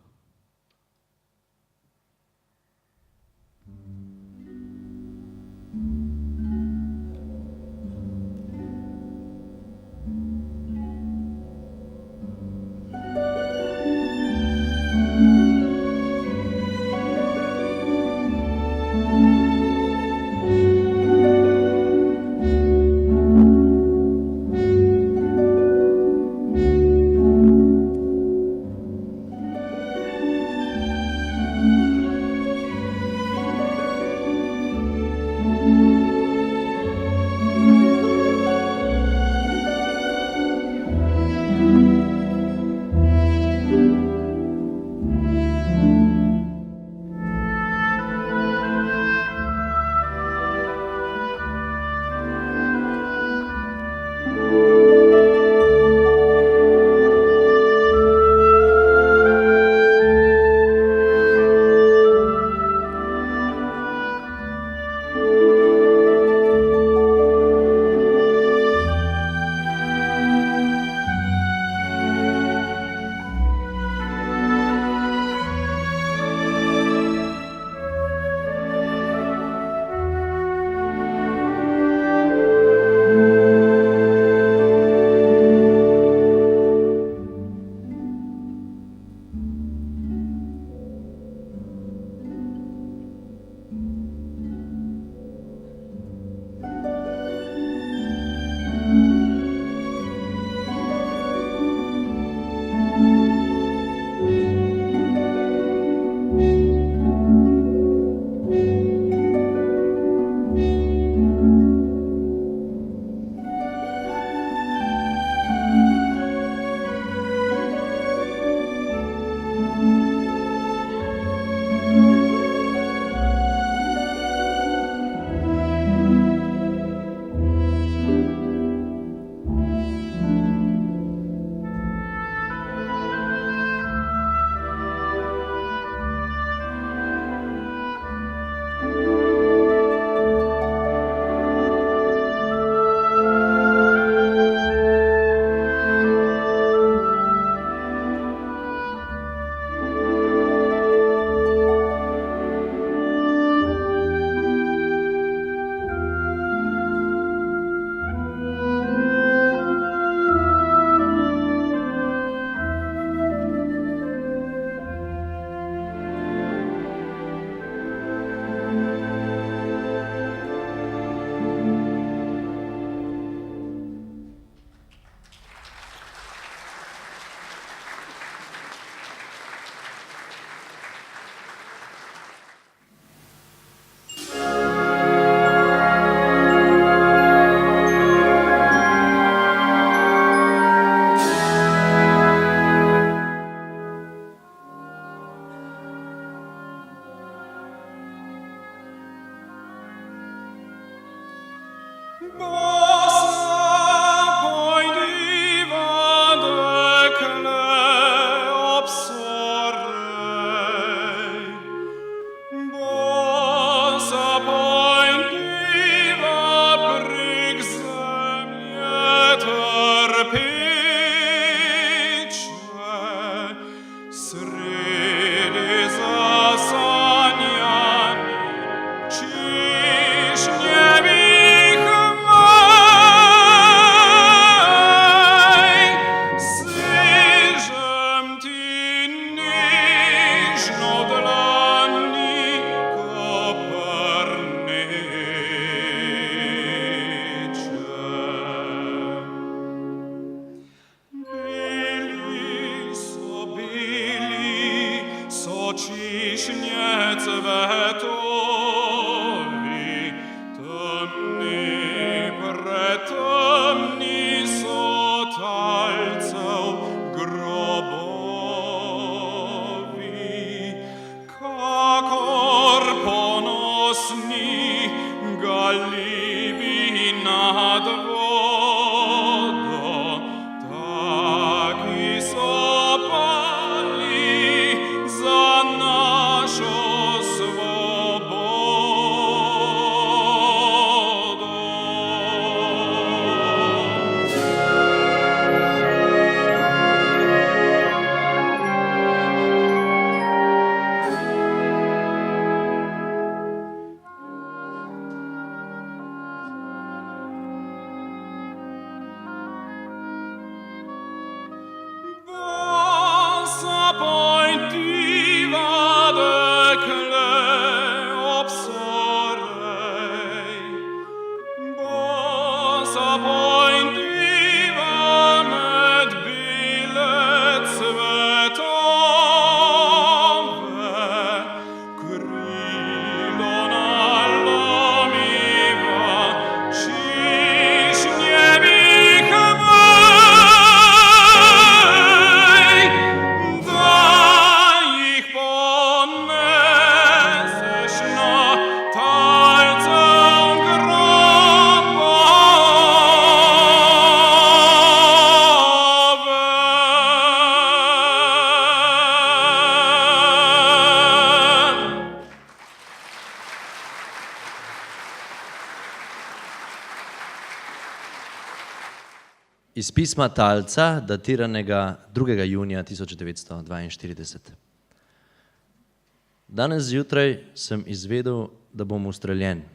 Iz pisma Talca, datiranega 2. junija 1942. Danes zjutraj sem izvedel, da bom ustreljen.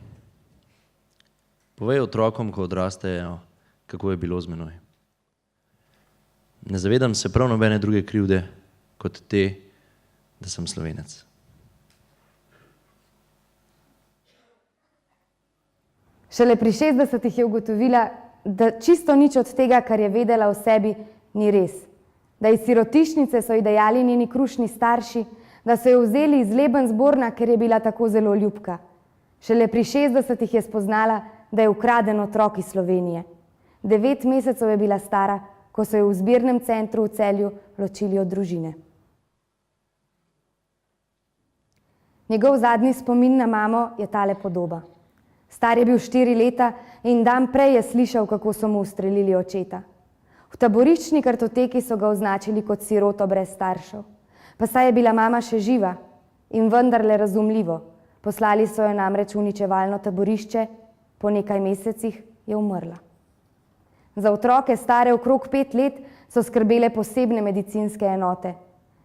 Povej otrokom, ko odrastejo, kako je bilo z menoj. Ne zavedam se prav nobene druge krivde, kot te, da sem Slovenec. Šele pri 60 je ugotovila, da čisto nič od tega, kar je vedela o sebi, ni res. Da iz sirotišnice so ji dajali njeni krušni starši, da so jo vzeli iz Lebensborna, ker je bila tako zelo ljubka. Šele pri 60 je spoznala, da je ukraden otrok iz Slovenije. 9 mesecev je bila stara, ko so jo v zbirnem centru v Celju ločili od družine. Njegov zadnji spomin na mamo je tale podoba. Star je bil 4 leta in dan prej je slišal, kako so mu ustrelili očeta. V taboriščni kartoteki so ga označili kot siroto brez staršev. Pa saj je bila mama še živa in vendarle razumljivo. Poslali so jo namreč v uničevalno taborišče, po nekaj mesecih je umrla. Za otroke stare okrog 5 let so skrbele posebne medicinske enote.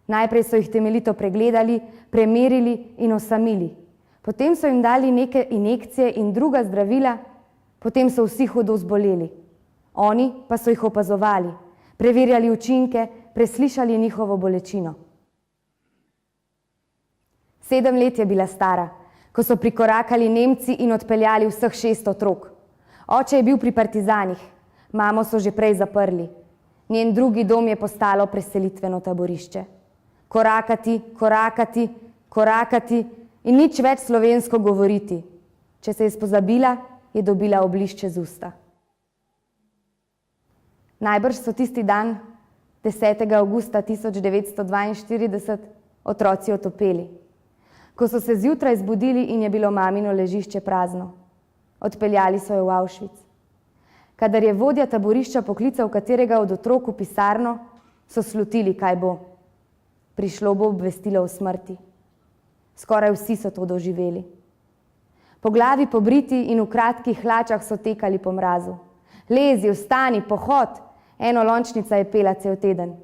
Najprej so jih temeljito pregledali, premerili in osamili. Potem so jim dali neke injekcije in druga zdravila, potem so vsi hudo zboleli. Oni pa so jih opazovali, preverjali učinke, preslišali njihovo bolečino. 7 let je bila stara, ko so prikorakali Nemci in odpeljali vseh 6 otrok. Oče je bil pri partizanih, mamo so že prej zaprli. Njen drugi dom je postalo preselitveno taborišče. Korakati, korakati, korakati in nič več slovensko govoriti. Če se je spozabila, je dobila oblišče z usta. Najbrž so tisti dan, 10. avgusta 1942, otroci otopeli. Ko so se zjutraj zbudili in je bilo mamino ležišče prazno. Odpeljali so jo v Auschwitz. Kadar je vodja taborišča poklical katerega od otrok v pisarno, so slutili, kaj bo. Prišlo bo obvestilo o smrti. Skoraj vsi so to doživeli. Po glavi pobriti in v kratkih hlačah so tekali po mrazu. Lezi, vstani, pohod! Enolončnica je pela cel teden.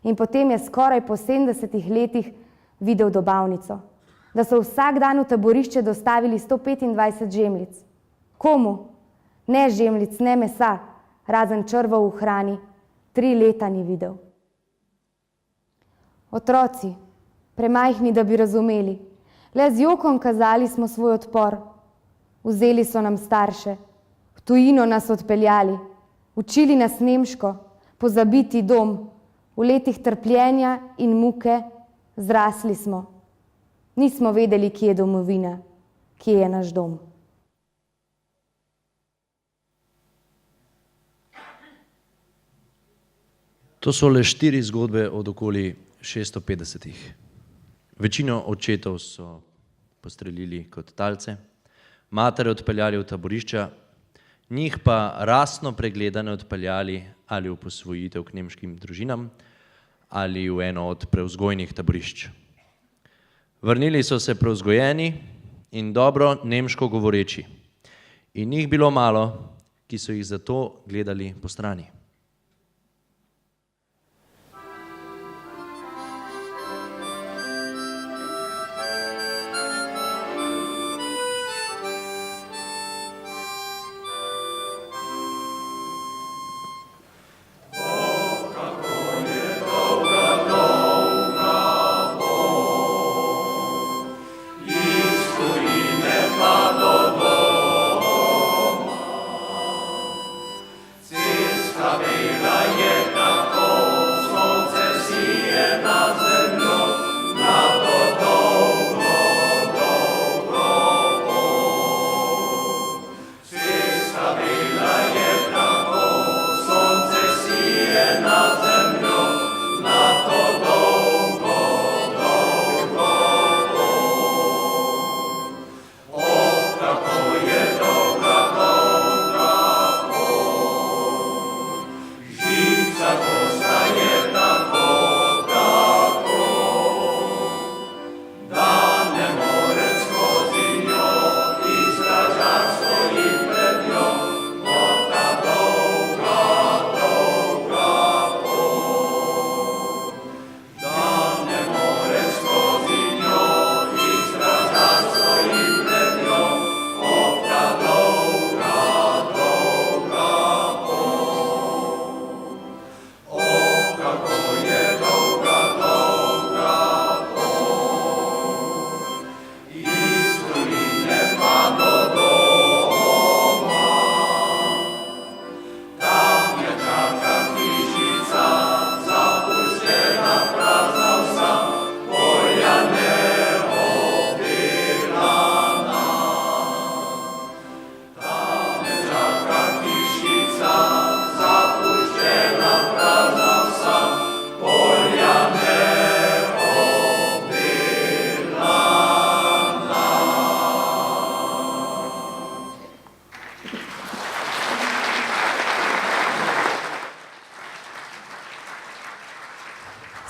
In potem je skoraj po 70 letih videl dobavnico, da so vsak dan v taborišče dostavili 125 žemljic. Komu? Ne žemljic, ne mesa, razen črvov v hrani, 3 leta ni videl. Otroci, premajhni, da bi razumeli, le z jokom kazali smo svoj odpor. Vzeli so nam starše, v tujino nas odpeljali, učili nas nemško, pozabiti dom, v letih trpljenja in muke zrasli smo. Nismo vedeli, kje je domovina, kje je naš dom. To so le 4 zgodbe od okoli 650. Večino očetov so postrelili kot talce, matere odpeljali v taborišča, njih pa rasno pregledane odpeljali ali v posvojitev k nemškim družinam ali v eno od prevzgojnih taborišč. Vrnili so se prevzgojeni in dobro nemško govoreči. In njih bilo malo, ki so jih zato gledali po strani.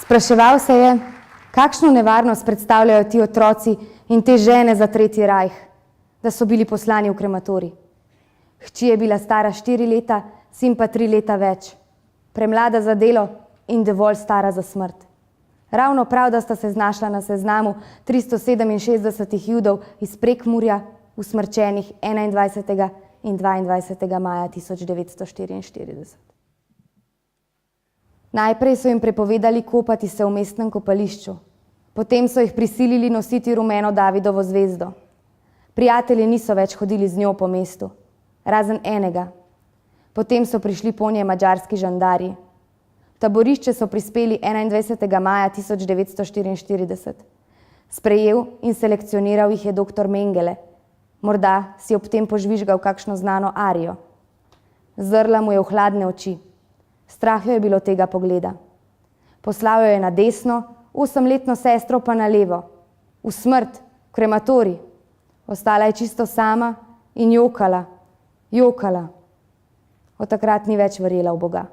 Spraševal se je, kakšno nevarnost predstavljajo ti otroci in te žene za Tretji rajh, da so bili poslani v krematorij. Hči je bila stara 4 leta, sin pa 3 leta več, premlada za delo in dovolj stara za smrt. Ravno prav, da sta se znašla na seznamu 367 Judov iz Prekmurja, usmrčenih 21. in 22. maja 1944. Najprej so jim prepovedali kopati se v mestnem kopališču, potem so jih prisilili nositi rumeno Davidovo zvezdo. Prijatelji niso več hodili z njo po mestu, razen enega. Potem so prišli po nje madžarski žandarji. V taborišče so prispeli 21. maja 1944. Sprejel in selekcioniral jih je dr. Mengele. Morda si ob tem požvižgal kakšno znano arijo. Zrla mu je v hladne oči. Strah jo je bilo tega pogleda. Poslal jo je na desno, 8-letno sestro pa na levo. V smrt, v krematorij. Ostala je čisto sama in jokala, jokala. Od takrat ni več verjela v Boga.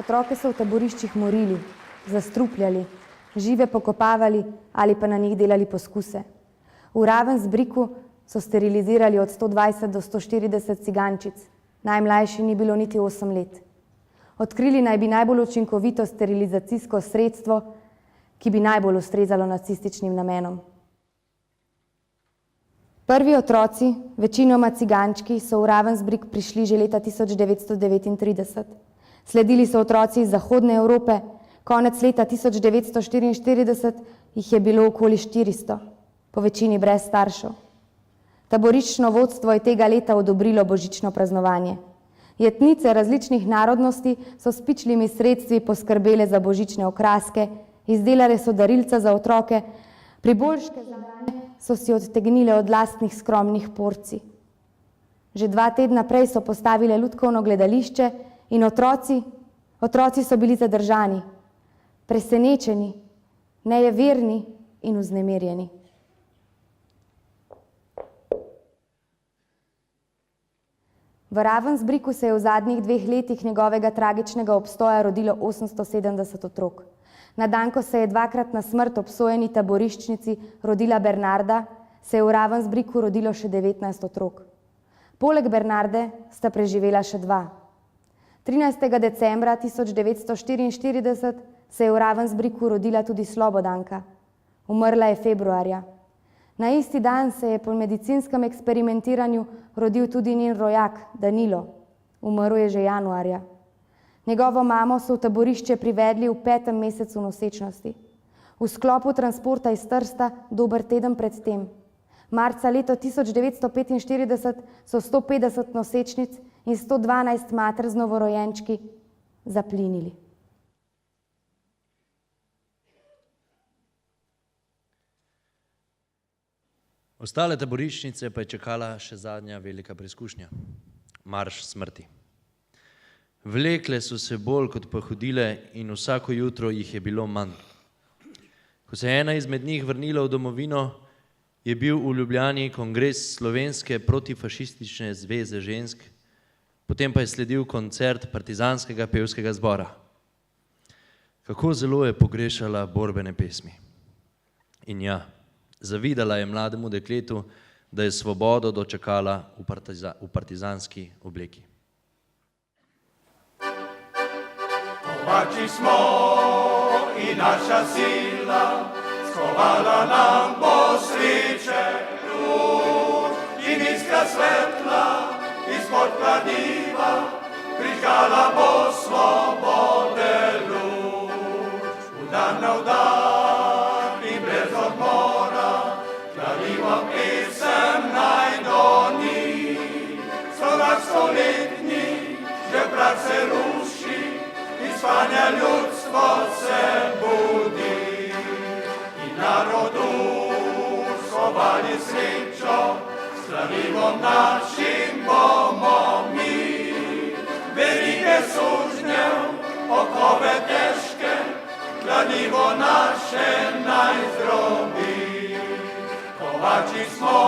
Otroke so v taboriščih morili, zastrupljali, žive pokopavali ali pa na njih delali poskuse. V Ravensbrücku so sterilizirali od 120 do 140 cigančic, najmlajši ni bilo niti 8 let. Odkrili naj bi najbolj učinkovito sterilizacijsko sredstvo, ki bi najbolj ustrezalo nacističnim namenom. Prvi otroci, večinoma cigančki, so v Ravensbrück prišli že leta 1939. Sledili so otroci iz Zahodne Evrope, konec leta 1944 jih je bilo okoli 400, po večini brez staršev. Taboriščno vodstvo je tega leta odobrilo božično praznovanje. Jetnice različnih narodnosti so s pičlimi sredstvi poskrbele za božične okraske, izdelale so darilca za otroke, priboljške za mene so si odtegnile od lastnih skromnih porcij. Že 2 tedna prej so postavile lutkovno gledališče in otroci so bili zadržani, presenečeni, nejeverni in vznemirjeni. V Ravensbrücku se je v zadnjih 2 letih njegovega tragičnega obstoja rodilo 870 otrok. Na dan, ko se je 2-krat na smrt obsojeni taboriščnici rodila Bernarda, se je v Ravensbrücku rodilo še 19 otrok. Poleg Bernarde sta preživela še 2. 13. decembra 1944 se je v Ravensbrücku rodila tudi Slobodanka. Umrla je februarja. Na isti dan se je po medicinskem eksperimentiranju rodil tudi njen rojak Danilo. Umrl je že januarja. Njegovo mamo so v taborišče privedli v 5. mesecu nosečnosti. v sklopu transporta iz Trsta dober teden pred tem. Marca leto 1945 so 150 nosečnic in 112 mater z novorojenčki zaplinili. Ostale taboriščnice pa je čakala še zadnja velika preizkušnja. Marš smrti. Vlekle so se bolj kot pa hodile in vsako jutro jih je bilo manj. Ko se je ena izmed njih vrnila v domovino, je bil v Ljubljani kongres Slovenske protifašistične zveze žensk, potem pa je sledil koncert partizanskega pevskega zbora. Kako zelo je pogrešala borbene pesmi. In ja, zavidala je mlademu dekletu, da je svobodo dočakala v partizanski obleki. Kovači smo in naša sila, skovala nam bo sreče luč. In iskra svetla izpod kladiva, prižgala bo svobode luč. V dan na dan in brez odmora, kladivom pesem naj doni. Stoletni, že prah se ruši, iz spanja ljudstvo se budi. In narodu schovali srečo, slavivom našim bomo mi. Verige sužnjev, okove težke, kladivo naše naj zdrobi. Kovači smo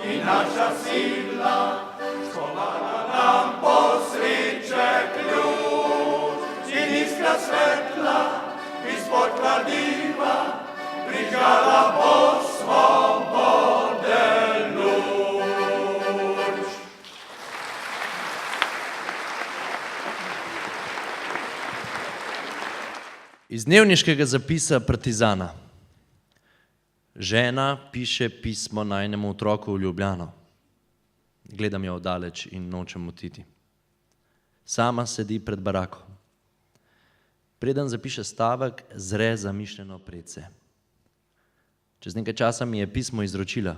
in naša sila, skovala nam po sreče ključ. In iskra svetla izpod kladiva, prižgala bo svobode luč. Iz dnevniškega zapisa partizana. Žena piše pismo najnemu otroku v Ljubljano. Gledam jo oddaleč in nočem motiti. Sama sedi pred barako. Preden zapiše stavek, zre zamišljeno predse. Čez nekaj časa mi je pismo izročila,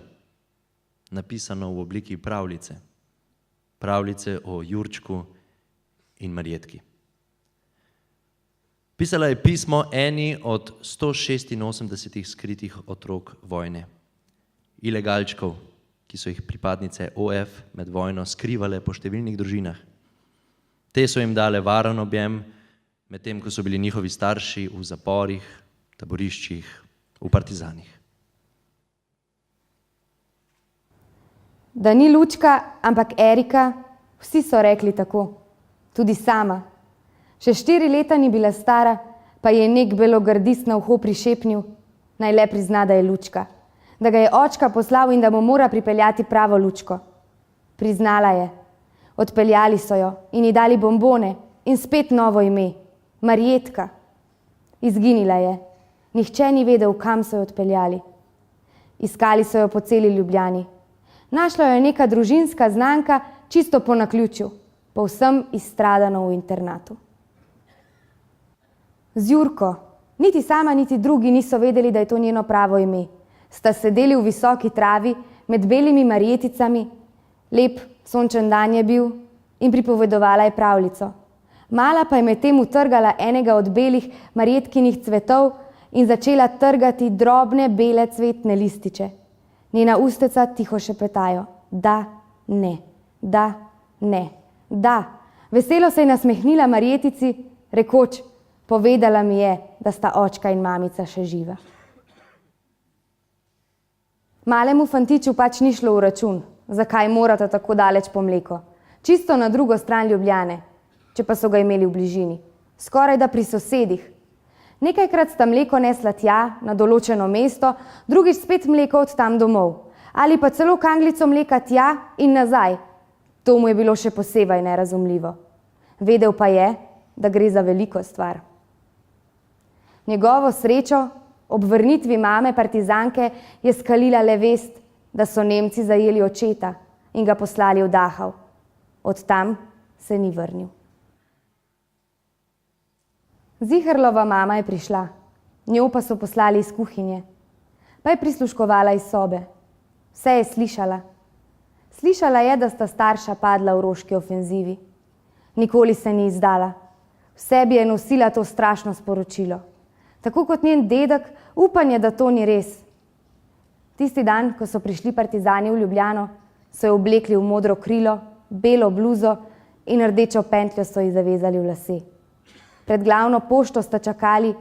napisano v obliki pravljice. Pravljice o Jurčku in Marjetki. Pisala je pismo eni od 186 skritih otrok vojne. Ilegalčkov, ki so jih pripadnice OF med vojno skrivale po številnih družinah. Te so jim dale varen objem, medtem ko so bili njihovi starši v zaporih, taboriščih, v partizanih. Da ni Lučka, ampak Erika, vsi so rekli tako. Tudi sama. Še 4 leta ni bila stara, pa je nek belogardist na uho prišepnil, naj le prizna, da je Lučka. Da ga je očka poslal in da mu mora pripeljati pravo Lučko. Priznala je. Odpeljali so jo in ji dali bombone in spet novo ime. Marjetka. Izginila je. Nihče ni vedel, kam so jo odpeljali. Iskali so jo po celi Ljubljani. Našla jo je neka družinska znanka, čisto po naključju, povsem izstradano v internatu. Z Jurko, niti sama, niti drugi niso vedeli, da je to njeno pravo ime. Sta sedeli v visoki travi, med belimi marjeticami, lep sončen dan je bil in pripovedovala je pravljico. Mala pa je medtem utrgala enega od belih marjetkinih cvetov in začela trgati drobne bele cvetne lističe. Njena usteca tiho šepetajo. Da, ne, da, ne, da. Veselo se je nasmehnila marjetici, rekoč, povedala mi je, da sta očka in mamica še živa. Malemu fantiču pač ni šlo v račun, zakaj morata tako daleč po mleko. Čisto na drugo stran Ljubljane, če pa so ga imeli v bližini. Skoraj da pri sosedih. Nekajkrat sta mleko nesla tja, na določeno mesto, drugič spet mleko od tam domov. Ali pa celo kanglico mleka tja in nazaj. To mu je bilo še posebej nerazumljivo. Vedel pa je, da gre za veliko stvar. Njegovo srečo ob vrnitvi mame partizanke je skalila le vest, da so Nemci zajeli očeta in ga poslali v Dachau. Od tam se ni vrnil. Ziherlova mama je prišla. njo pa so poslali iz kuhinje. Pa je prisluškovala iz sobe. Vse je slišala. Slišala je, da sta starša padla v roški ofenzivi. Nikoli se ni izdala. V sebi je nosila to strašno sporočilo. Tako kot njen dedek, upanje, da to ni res. Tisti dan, ko so prišli partizani v Ljubljano, so jo oblekli v modro krilo, belo bluzo in rdečo pentljo so ji zavezali v lase. Pred glavno pošto sta čakali,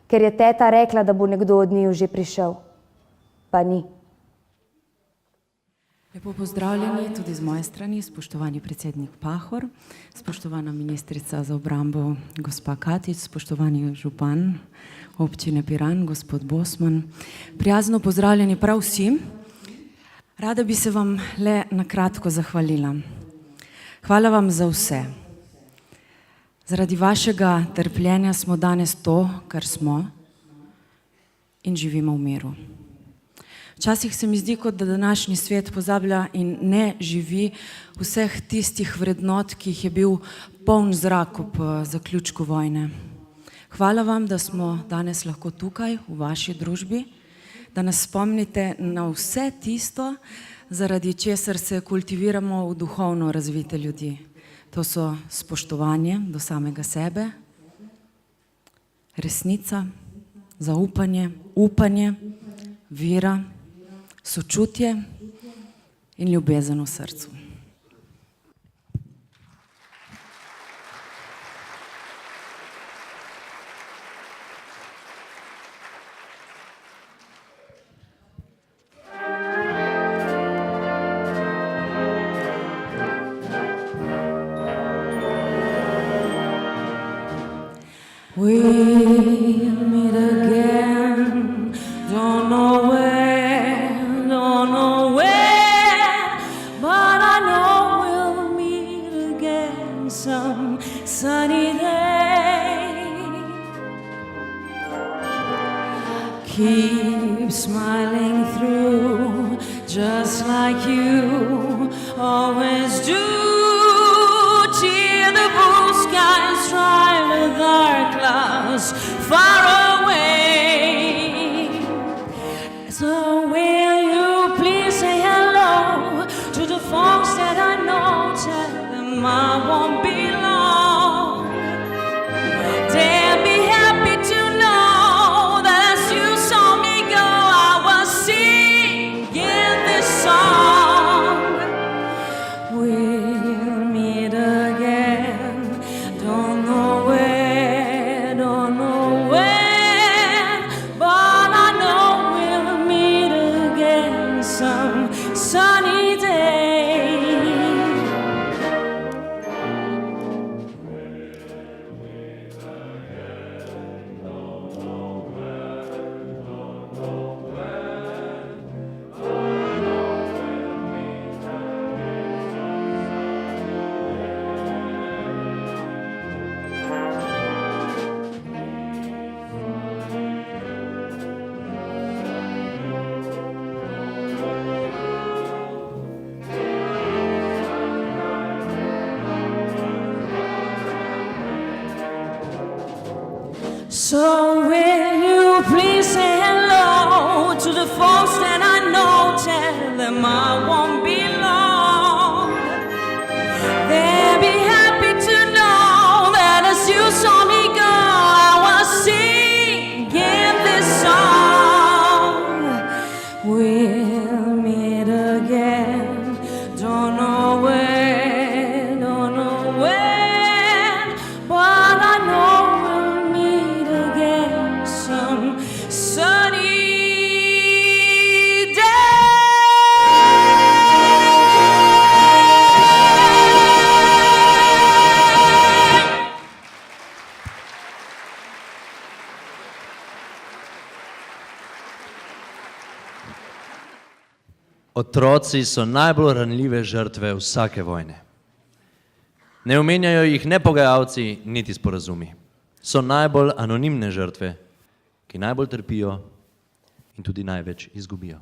ker je teta rekla, da bo nekdo od njiju že prišel. Pa ni. Lepo pozdravljeni tudi z moje strani, spoštovani predsednik Pahor, spoštovana ministrica za obrambo gospa Katič, spoštovani župan občine Piran, gospod Bosman. Prijazno pozdravljeni prav vsi. Rada bi se vam le na kratko zahvalila. Hvala vam za vse. Zaradi vašega trpljenja smo danes to, kar smo, in živimo v miru. Včasih se mi zdi, kot da današnji svet pozablja in ne živi vseh tistih vrednot, ki jih je bil poln zrak ob zaključku vojne. Hvala vam, da smo danes lahko tukaj v vaši družbi, da nas spomnite na vse tisto, zaradi česar se kultiviramo v duhovno razvite ljudi. To so spoštovanje do samega sebe, resnica, zaupanje, upanje, vera, sočutje in ljubezen v srcu. We'll meet again, don't know where, don't know where, but I know we'll meet again some sunny day. Keep smiling through, just like you always do. Cheer the blue skies, try the dark clouds far away. So will you please say hello to the folks that I know? Tell them I won't be long. They'll be happy to know that as you saw me go, I was singing this song. We'll meet again, don't know where, don't know when, but I know we'll meet again some sunny day. So will you please say hello to the folks that I know? Tell them I won't be long. They'll be happy to know that as you saw me go, I was singing this song. We'll meet again, don't know where, don't know when, but I know we'll meet again some sunny day. Otroci so najbolj ranljive žrtve vsake vojne. Ne omenjajo jih ne pogajalci, niti sporazumi. So najbolj anonimne žrtve, ki najbolj trpijo in tudi največ izgubijo.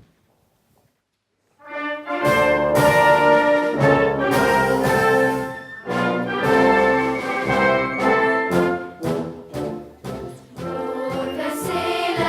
Vesele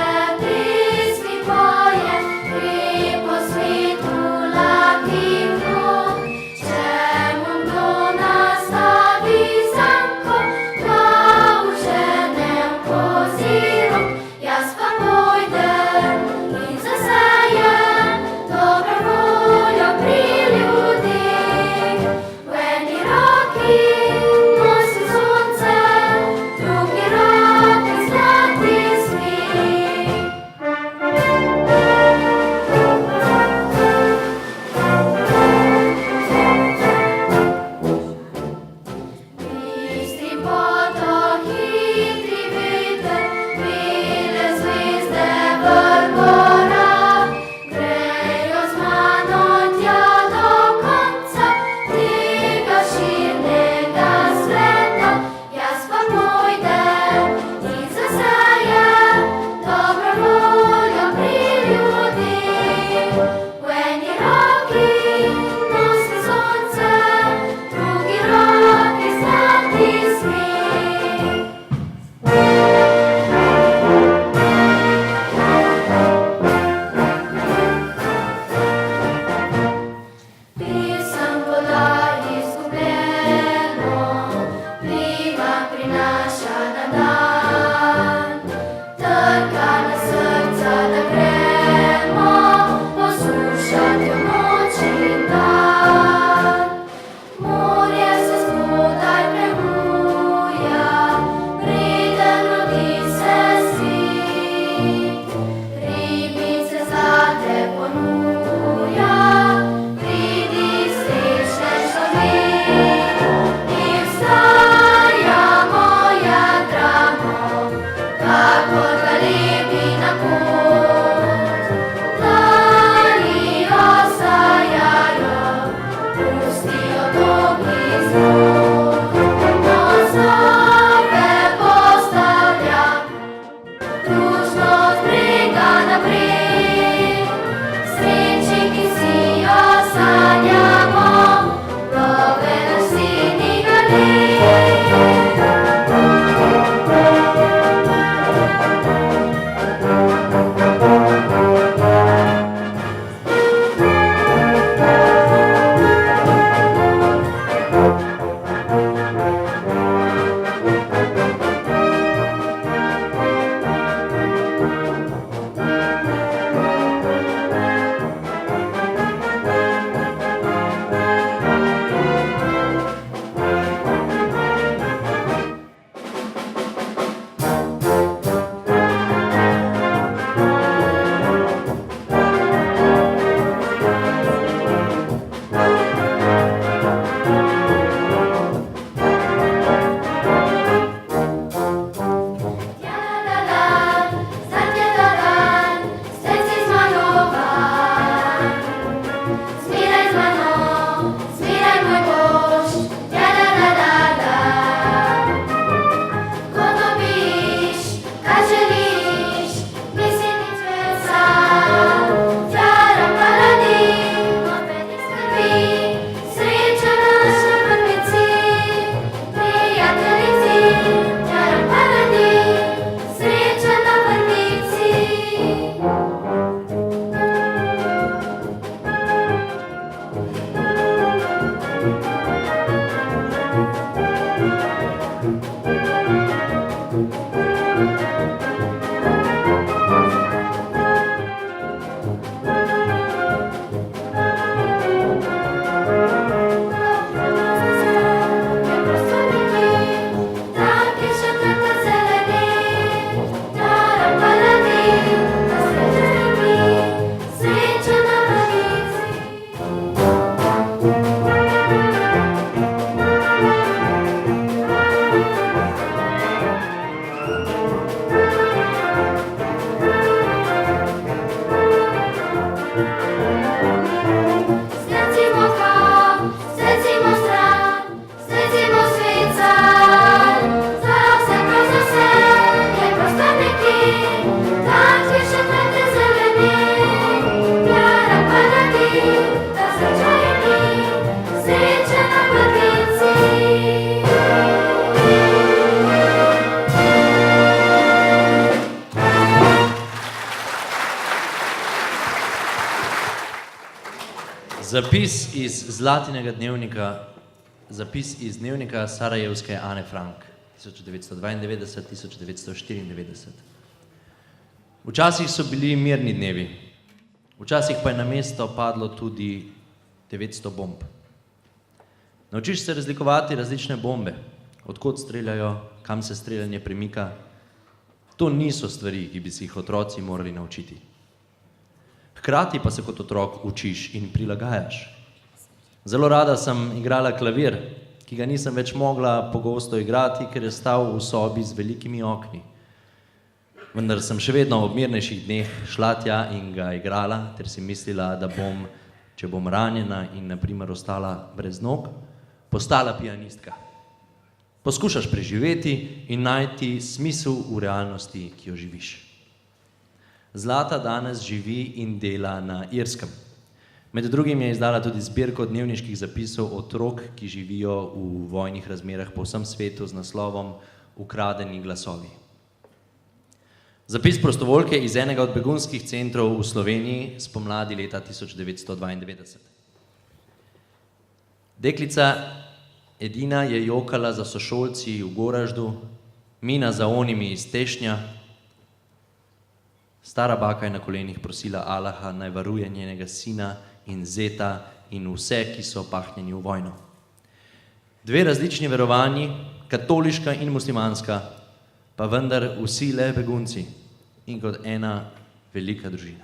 da gremo poslušati v noči in dan. Morje se spodaj prebuja, preden rodi se svit. Ribice zlate ponuja, pridi slišeš odvit. In vstajamo, jadramo, kakor galebi na pot. Dani ostajajo, pustijo dolgi zhod. Nosove postavljam, družnost brega naprej. Sreči, ki si jo sanjamo, plove na sini galej. Zapis iz Zlatinega dnevnika, zapis iz dnevnika sarajevske Ane Frank, 1992-1994. Včasih so bili mirni dnevi, včasih pa je na mesto padlo tudi 900 bomb. Naučiš se razlikovati različne bombe, odkot streljajo, kam se streljanje premika. To niso stvari, ki bi si jih otroci morali naučiti. Hkrati pa se kot otrok učiš in prilagajaš. Zelo rada sem igrala klavir, ki ga nisem več mogla pogosto igrati, ker je stal v sobi z velikimi okni. Vendar sem še vedno ob mirnejših dneh šla tja in ga igrala, ter si mislila, da bom, če bom ranjena in na primer ostala brez nog, postala pianistka. Poskušaš preživeti in najti smisel v realnosti, ki jo živiš. Zlata danes živi in dela na Irskem. Med drugim je izdala tudi zbirko dnevniških zapisov otrok, ki živijo v vojnih razmerah po vsem svetu z naslovom Ukradeni glasovi. Zapis prostovoljke iz enega od begunskih centrov v Sloveniji spomladi leta 1992. Deklica Edina je jokala za sošolci v Goraždu, Mina za onimi iz Tešnja. Stara baka je na kolenih prosila Allaha, naj varuje njenega sina in zeta in vse, ki so pahnjeni v vojno. Dve različni verovanji, katoliška in muslimanska, pa vendar vsi le begunci in kot ena velika družina.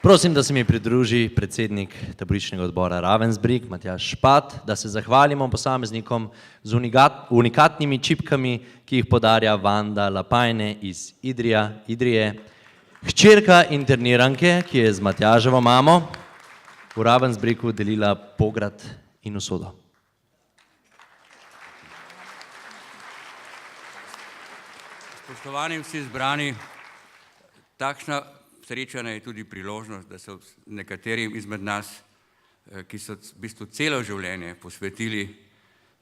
Prosim, da se mi pridruži predsednik taboriščnega odbora Ravensbrück, Matjaž Špat, da se zahvalimo posameznikom z unikatnimi čipkami, ki jih podarja Vanda Lapajne iz Idrije, hčerka interniranke, ki je z Matjaževo mamo v Ravensbrücku delila pograd in usodo. Spoštovani vsi zbrani, takšna srečanja je tudi priložnost, da so nekaterim izmed nas, ki so v bistvu celo življenje posvetili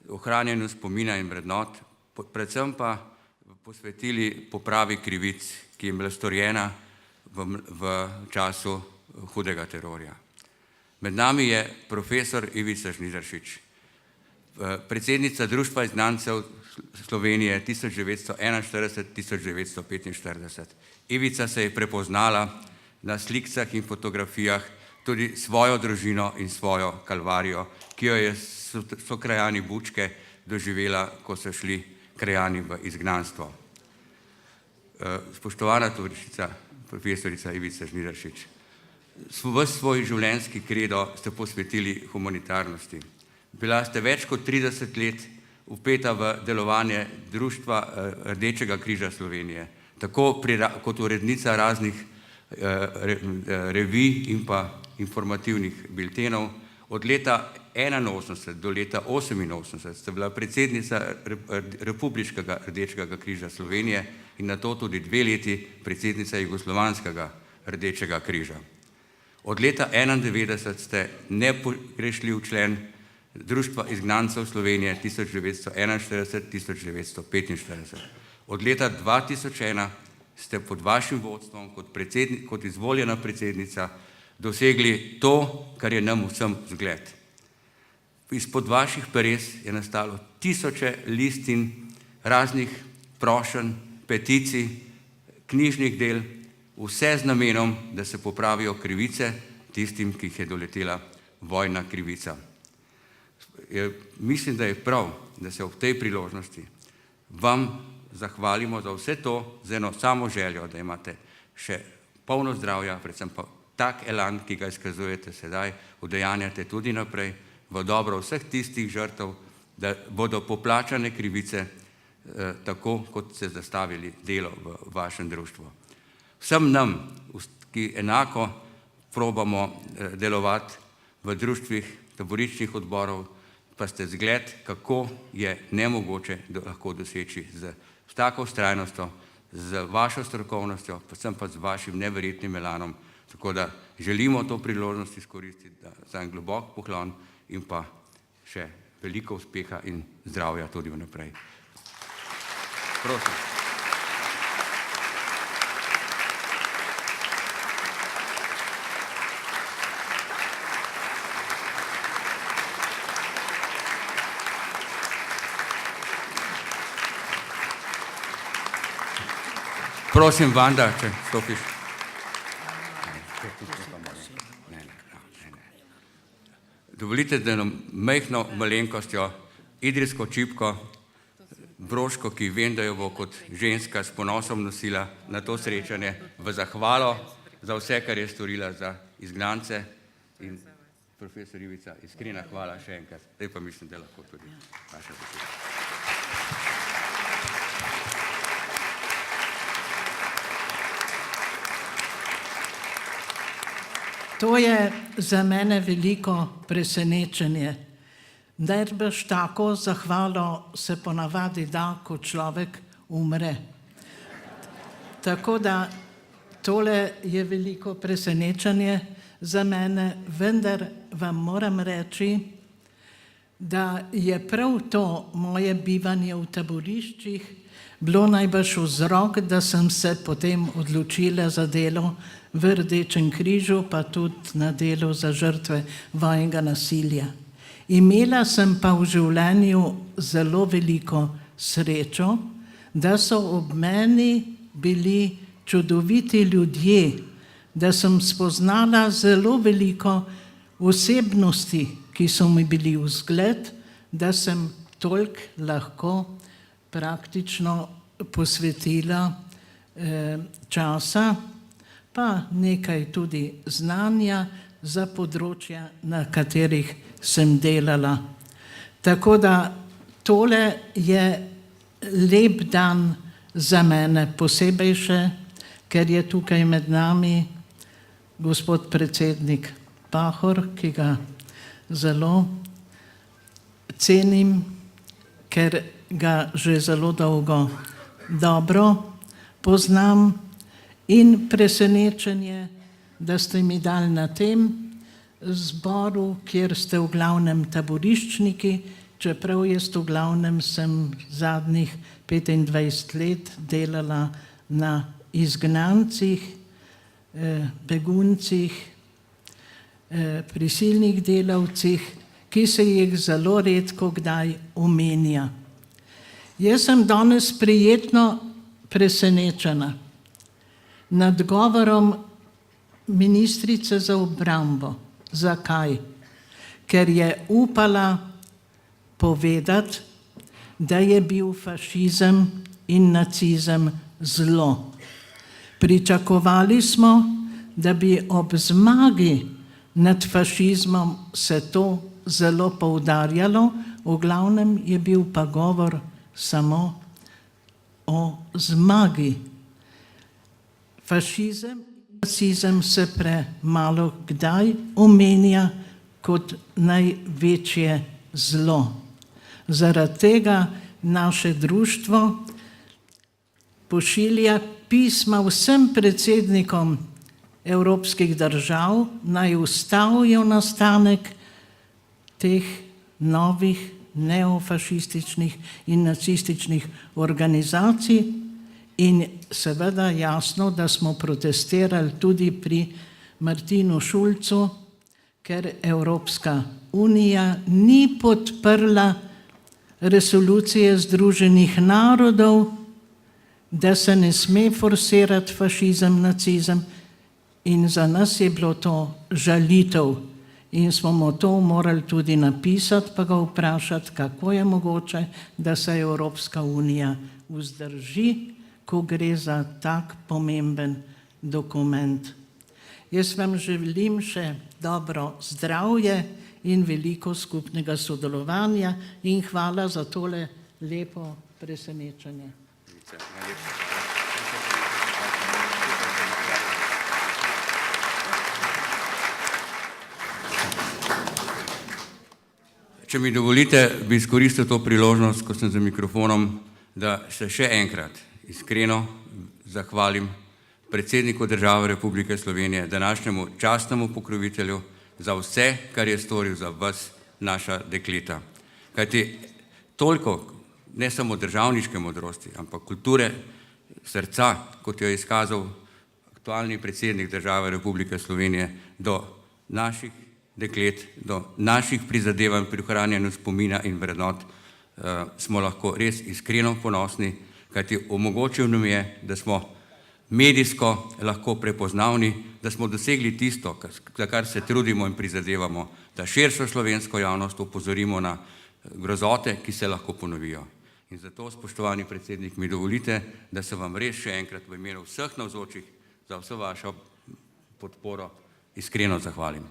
ohranjanju spomina in vrednot, predvsem pa posvetili popravi krivic, ki je bila storjena v času hudega terorja. Med nami je profesor Ivica Žnidaršič, predsednica Društva izgnancev Slovenije 1941-1945. Ivica se je prepoznala na slikah in fotografijah tudi svojo družino in svojo kalvarijo, ki jo je so krajani Bučke doživela, ko so šli krajani v izgnanstvo. Spoštovana tovarišica, profesorica Ivica Žnidaršič, ves svoj življenjski kredo ste posvetili humanitarnosti. Bila ste več kot 30 let vpeta v delovanje Društva Rdečega križa Slovenije, tako kot urednica raznih revij in pa informativnih biltenov. Od leta 1981 do leta 1988 ste bila predsednica Republiškega Rdečega križa Slovenije in nato tudi 2 leti predsednica Jugoslovanskega Rdečega križa. Od leta 1991 ste nepogrešljiv člen Društva izgnancev Slovenije 1941-1945. Od leta 2001 ste pod vašim vodstvom kot izvoljena predsednica dosegli to, kar je nam vsem zgled. Izpod vaših peres je nastalo tisoče listin, raznih prošenj, peticij, knjižnih del, vse z namenom, da se popravijo krivice tistim, ki jih je doletela vojna krivica. Mislim, da je prav, da se ob tej priložnosti vam zahvalimo za vse to, z eno samo željo, da imate še polno zdravja, predvsem pa tak elan, ki ga izkazujete sedaj, udejanjate tudi naprej v dobro vseh tistih žrtev, da bodo poplačane krivice tako, kot ste zastavili delo v vašem društvu. Vsem nam, ki enako probamo delovati v društvih taboriščnih odborov, pa ste zgled, kako je nemogoče lahko doseči z tako vztrajnostjo, z vašo strokovnostjo, predvsem pa z vašim neverjetnim elanom. Tako da želimo to priložnost izkoristiti za en globok poklon in pa še veliko uspeha in zdravja tudi vnaprej. Prosim. Prosim, Vanda, če stopiš. Dovolite, da nam majhno malenkostjo, idrijsko čipko, broško, ki vem, da jo bo kot ženska s ponosom nosila na to srečanje, v zahvalo za vse, kar je storila za izgnance in profesor Ivica, iskrena hvala še enkrat. Zdaj pa mislim, da lahko tudi vaša beseda. To je za mene veliko presenečenje. Najbrž tako zahvalo se ponavadi da, ko človek umre. Tako da tole je veliko presenečenje za mene, vendar vam moram reči, da je prav to moje bivanje v taboriščih bilo najbrž vzrok, da sem se potem odločila za delo v Rdečem križu, pa tudi na delo za žrtve vojnega nasilja. Imela sem pa v življenju zelo veliko srečo, da so ob meni bili čudoviti ljudje, da sem spoznala zelo veliko osebnosti, ki so mi bili vzgled, da sem toliko lahko praktično posvetila časa, pa nekaj tudi znanja za področja, na katerih sem delala. Tako da tole je lep dan za mene, posebej še, ker je tukaj med nami gospod predsednik Pahor, ki ga zelo cenim, ker ga že zelo dolgo dobro poznam, in presenečenje, da ste mi dali na tem zboru, kjer ste v glavnem taboriščniki, čeprav jaz v glavnem sem zadnjih 25 let delala na izgnancih, beguncih, prisilnih delavcih, ki se jih zelo redko kdaj omenja. Jaz sem danes prijetno presenečena nad govorom ministrice za obrambo. Zakaj? Ker je upala povedati, da je bil fašizem in nacizem zlo. Pričakovali smo, da bi ob zmagi nad fašizmom se to zelo poudarjalo, v glavnem je bil pa govor samo o zmagi. Fašizem in nacizem se premalo kdaj omenja kot največje zlo. Zaradi tega naše društvo pošilja pisma vsem predsednikom evropskih držav, naj ustavijo nastanek teh novih neofašističnih in nacističnih organizacij. In seveda jasno, da smo protestirali tudi pri Martinu Šulcu, ker Evropska unija ni podprla resolucije Združenih narodov, da se ne sme forsirati fašizem, nacizem, in za nas je bilo to žalitev. In smo mu to morali tudi napisati, pa ga vprašati, kako je mogoče, da se Evropska unija vzdrži, ko gre za tak pomemben dokument. Jaz vam želim še dobro zdravje in veliko skupnega sodelovanja in hvala za tole lepo presenečenje. Če mi dovolite, bi izkoristil to priložnost, ko sem za mikrofonom, da se še enkrat iskreno zahvalim predsedniku države Republike Slovenije, današnjemu častnemu pokrovitelju, za vse, kar je storil za vas, naša dekleta. Kajti toliko, ne samo državniške modrosti, ampak kulture srca, kot jo je izkazal aktualni predsednik države Republike Slovenije, do naših deklet, do naših prizadevanj pri ohranjanju spomina in vrednot, smo lahko res iskreno ponosni, kajti omogočil nam je, da smo medijsko lahko prepoznavni, da smo dosegli tisto, za kar se trudimo in prizadevamo, da širšo slovensko javnost opozorimo na grozote, ki se lahko ponovijo. In zato, spoštovani predsednik, mi dovolite, da se vam res še enkrat v imenu vseh navzočih za vso vašo podporo iskreno zahvalim.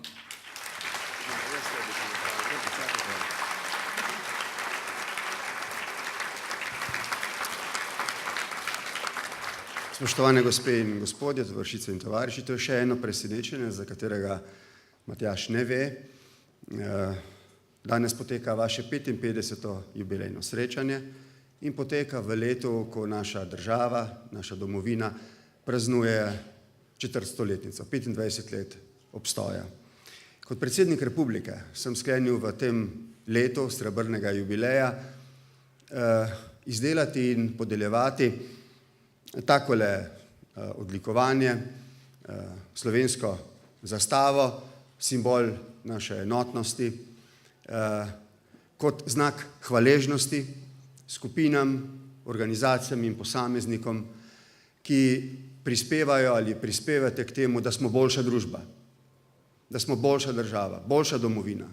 Spoštovane gospe in gospodje, tovarišice in tovariši, to je še eno presenečenje, za katerega Matjaž ne ve. Danes poteka vaše 55. jubilejno srečanje in poteka v letu, ko naša država, naša domovina praznuje 400-letnico, 25 let obstoja. Kot predsednik republike sem sklenil v tem letu srebrnega jubileja izdelati in podeljevati takole odlikovanje, slovensko zastavo, simbol naše enotnosti, kot znak hvaležnosti skupinam, organizacijam in posameznikom, ki prispevajo ali prispevate k temu, da smo boljša družba, da smo boljša država, boljša domovina,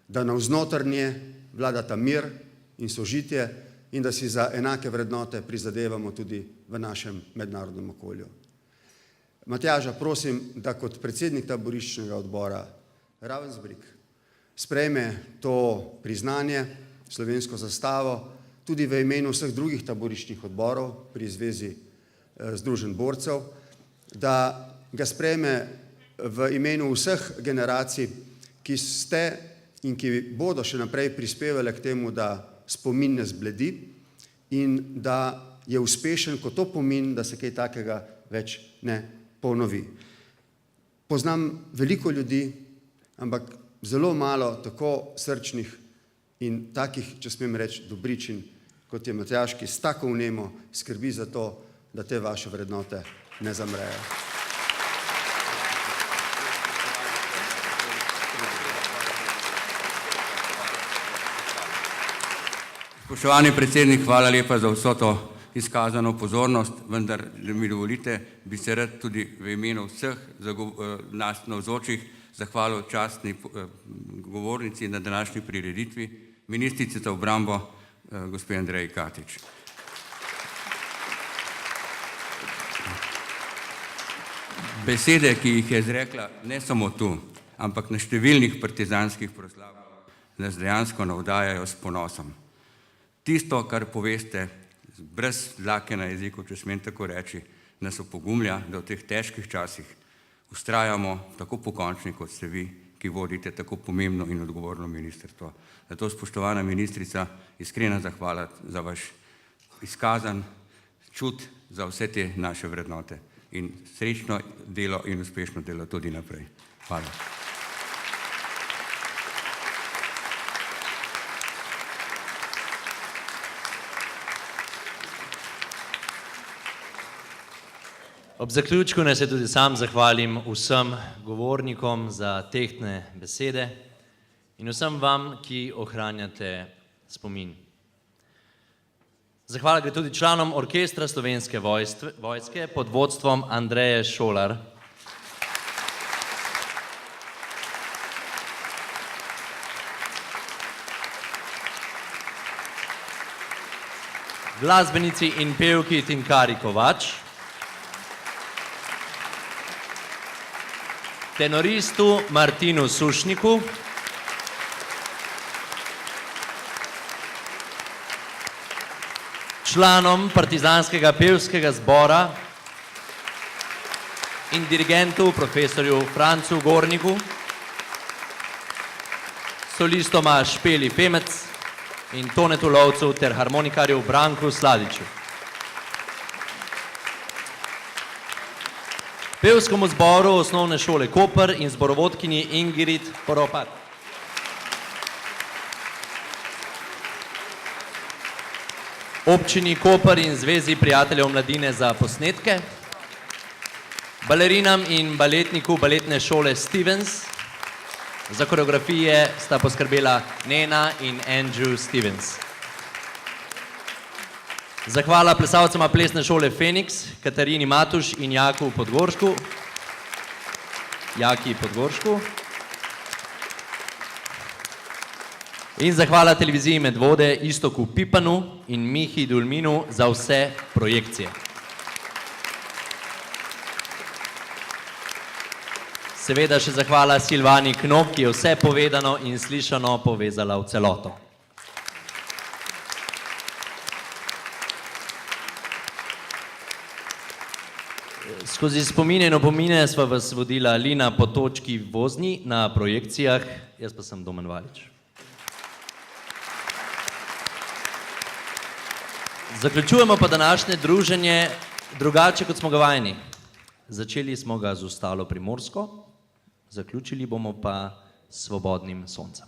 da navznotrnje vladata mir in sožitje in da si za enake vrednote prizadevamo tudi v našem mednarodnem okolju. Matjaža prosim, da kot predsednik taboriščnega odbora Ravensbrück sprejme to priznanje, slovensko zastavo, tudi v imenu vseh drugih taboriščnih odborov pri Zvezi združenj borcev, da ga sprejme v imenu vseh generacij, ki ste in ki bodo še naprej prispevali k temu, da spomin ne zbledi in da je uspešen, ko to pomeni, da se kaj takega več ne ponovi. Poznam veliko ljudi, ampak zelo malo tako srčnih in takih, če smem reči, dobričin, kot je Matjaž, ki s tako vnemo skrbi za to, da te vaše vrednote ne zamrejo. Spoštovani predsednik, hvala lepa za vso to izkazano pozornost, vendar, da mi dovolite, bi se rad tudi v imenu vseh nas navzočih zahvalil častni govornici na današnji prireditvi, ministrici za obrambo, gospe Andreji Katič. Besede, ki jih je izrekla ne samo tu, ampak na številnih partizanskih proslavah, nas dejansko navdajajo s ponosom. Tisto, kar poveste, brez dlake na jeziku, če smem tako reči, nas opogumlja, da v teh težkih časih vztrajamo tako pokončni, kot ste vi, ki vodite tako pomembno in odgovorno ministrstvo. Zato, spoštovana ministrica, iskrena zahvala za vaš izkazan čut za vse te naše vrednote in srečno delo in uspešno delo tudi naprej. Hvala. Ob zaključku naj se tudi sam zahvalim vsem govornikom za tehtne besede in vsem vam, ki ohranjate spomin. Zahvala gre tudi članom orkestra Slovenske vojske pod vodstvom Andreje Šolar. Glasbenici in pevki Tinkari Kovač, tenoristu Martinu Sušniku, članom partizanskega pevskega zbora in dirigentu profesorju Francu Gorniku, solistoma Špeli Femec in Tonetu Lovcu ter harmonikarju Branku Sladiču. Pevskemu zboru osnovne šole Koper in zborovodkinji Ingrid Poropat. Občini Koper in Zvezi prijateljev mladine za posnetke, balerinam in baletniku baletne šole Stevens. Za koreografije sta poskrbela Nena in Andrew Stevens. Zahvala plesalcema plesne šole Feniks, Katarini Matuš in Jaki Podgoršku. In zahvala televiziji Medvode, Istoku Pipanu in Mihi Dulminu za vse projekcije. Seveda še zahvala Silvani Knop, ki je vse povedano in slišano povezala v celoto. Skozi spomine in opomine sva vas vodila Lina Potočki Vozni na projekcijah, jaz pa sem Domen Valič. Zaključujemo pa današnje druženje drugače, kot smo ga vajeni. Začeli smo ga z Ustalo Primorsko, zaključili bomo pa s Svobodnim soncem.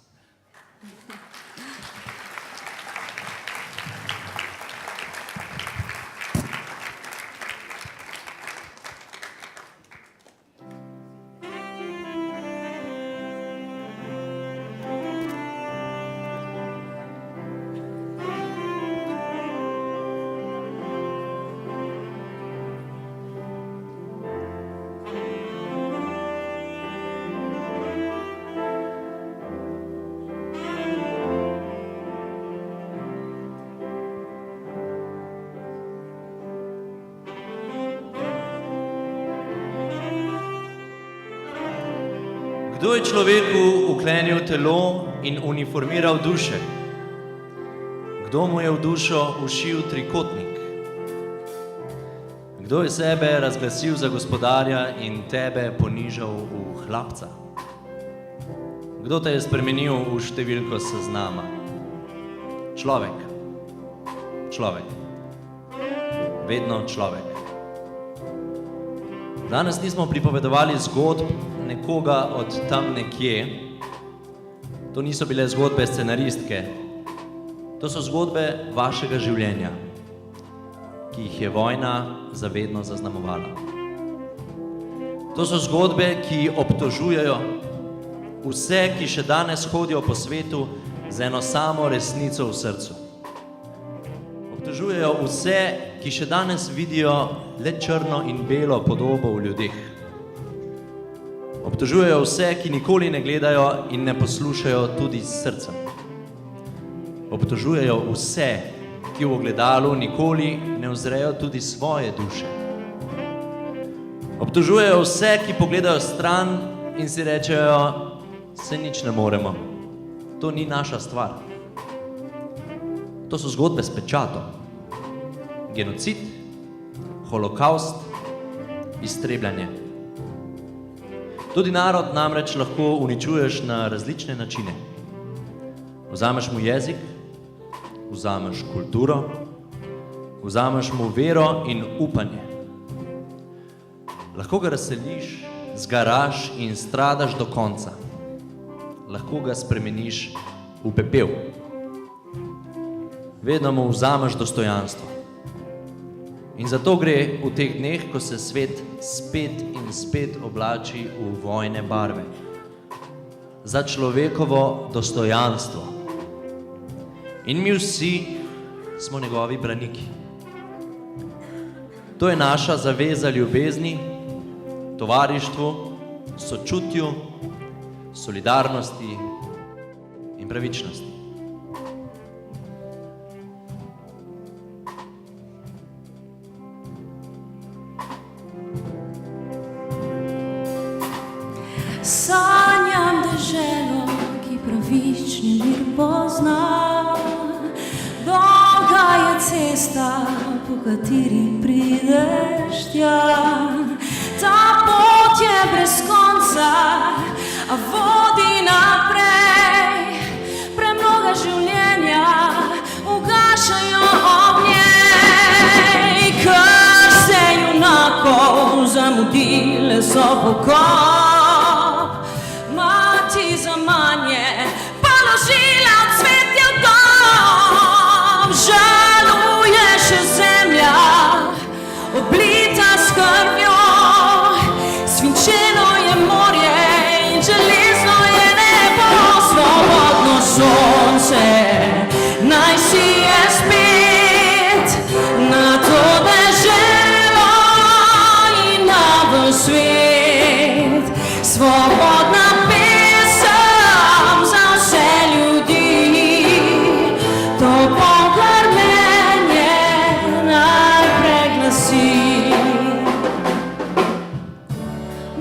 Kdo je človeku uklenil telo in uniformiral duše? Kdo mu je v dušo ušil trikotnik? Kdo je sebe razglasil za gospodarja in tebe ponižal v hlapca? Kdo te je spremenil v številko seznama? Človek. Človek. Vedno človek. Danes nismo pripovedovali zgodb nekoga od tam nekje. To niso bile zgodbe scenaristke. To so zgodbe vašega življenja, ki jih je vojna zavedno zaznamovala. To so zgodbe, ki obtožujejo vse, ki še danes hodijo po svetu z eno samo resnico v srcu. Obtožujejo vse, ki še danes vidijo le črno in belo podobo v ljudeh. Obtožujejo vse, ki nikoli ne gledajo in ne poslušajo tudi s srcem. Obtožujejo vse, ki v ogledalu nikoli ne ozrejo tudi svoje duše. Obtožujejo vse, ki pogledajo stran in si rečejo, se nič ne moremo, to ni naša stvar. To so zgodbe s pečatom. Genocid, holokaust, iztrebljanje. Tudi narod namreč lahko uničuješ na različne načine. Vzameš mu jezik, vzameš kulturo, vzameš mu vero in upanje. Lahko ga razseliš, zgaraš in stradaš do konca. Lahko ga spremeniš v pepel. Vedno mu vzameš dostojanstvo. In zato gre v teh dneh, ko se svet spet in spet oblači v vojne barve. Za človekovo dostojanstvo. In mi vsi smo njegovi braniki. To je naša zaveza ljubezni, tovarištvu, sočutju, solidarnosti in pravičnosti. Sanjam deželo, ki pravični mir pozna. Dolga je cesta, kateri prideš tja. Ta pot je brez konca, a vodi naprej. Premnoga življenja ugašajo ob njej. Krste junakov zamudile so pokop. Mati za manje položila od cvetje v dom. Žaluje še zemlja, oblita s krvjo. Svinčeno je morje in železno je nebo. Svobodno sonce naj sije spet na to deželo in na ves svet. Svobodna pesem za vse ljudi, to pogrmenje naj preglasi.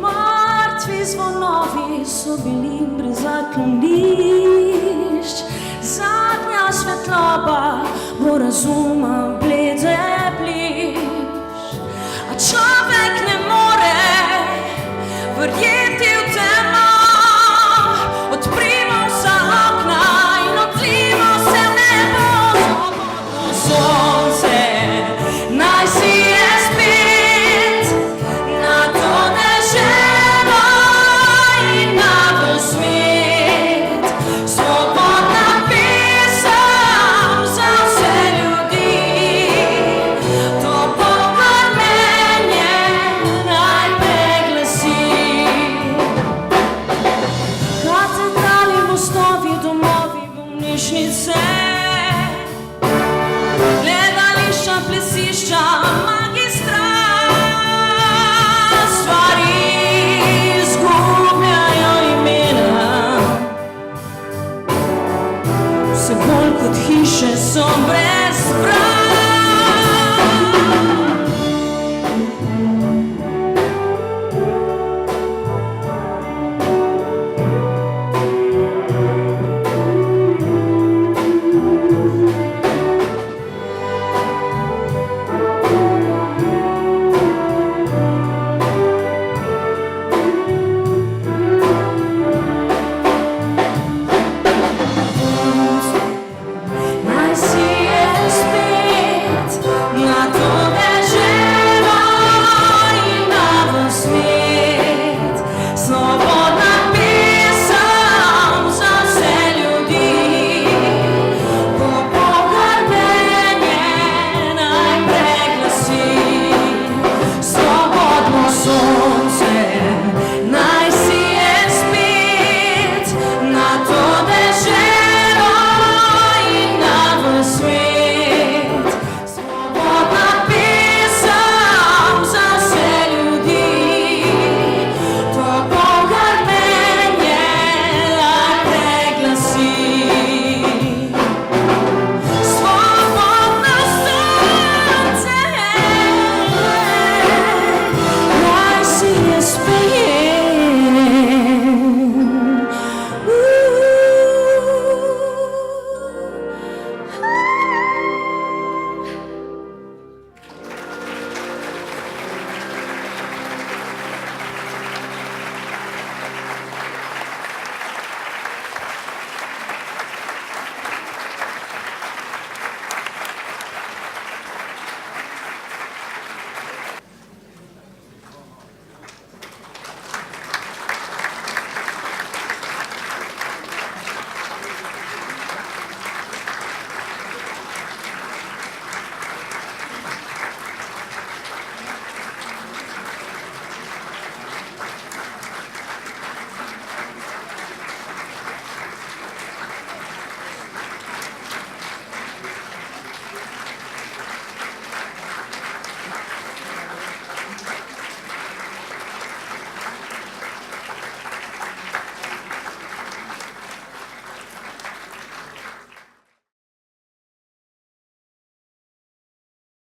Mrtvi zvonovi so bili brez zaklonišč, zadnja svetloba bo razuma blede bliž. A človek ne more verjeti v temo, odprimo vsa okna in odlimo se v nebo. Svobodno sonce naj sije spet na to deželo in na ves svet. Svobodna pesem za vse ljudi, to pogrmenje naj preglasi. Katedrali, mostovi, domovi, bolnišnice, gledališča, plesišča, magistrat. Stvari izgubljajo imena, vse bolj kot hiše so brez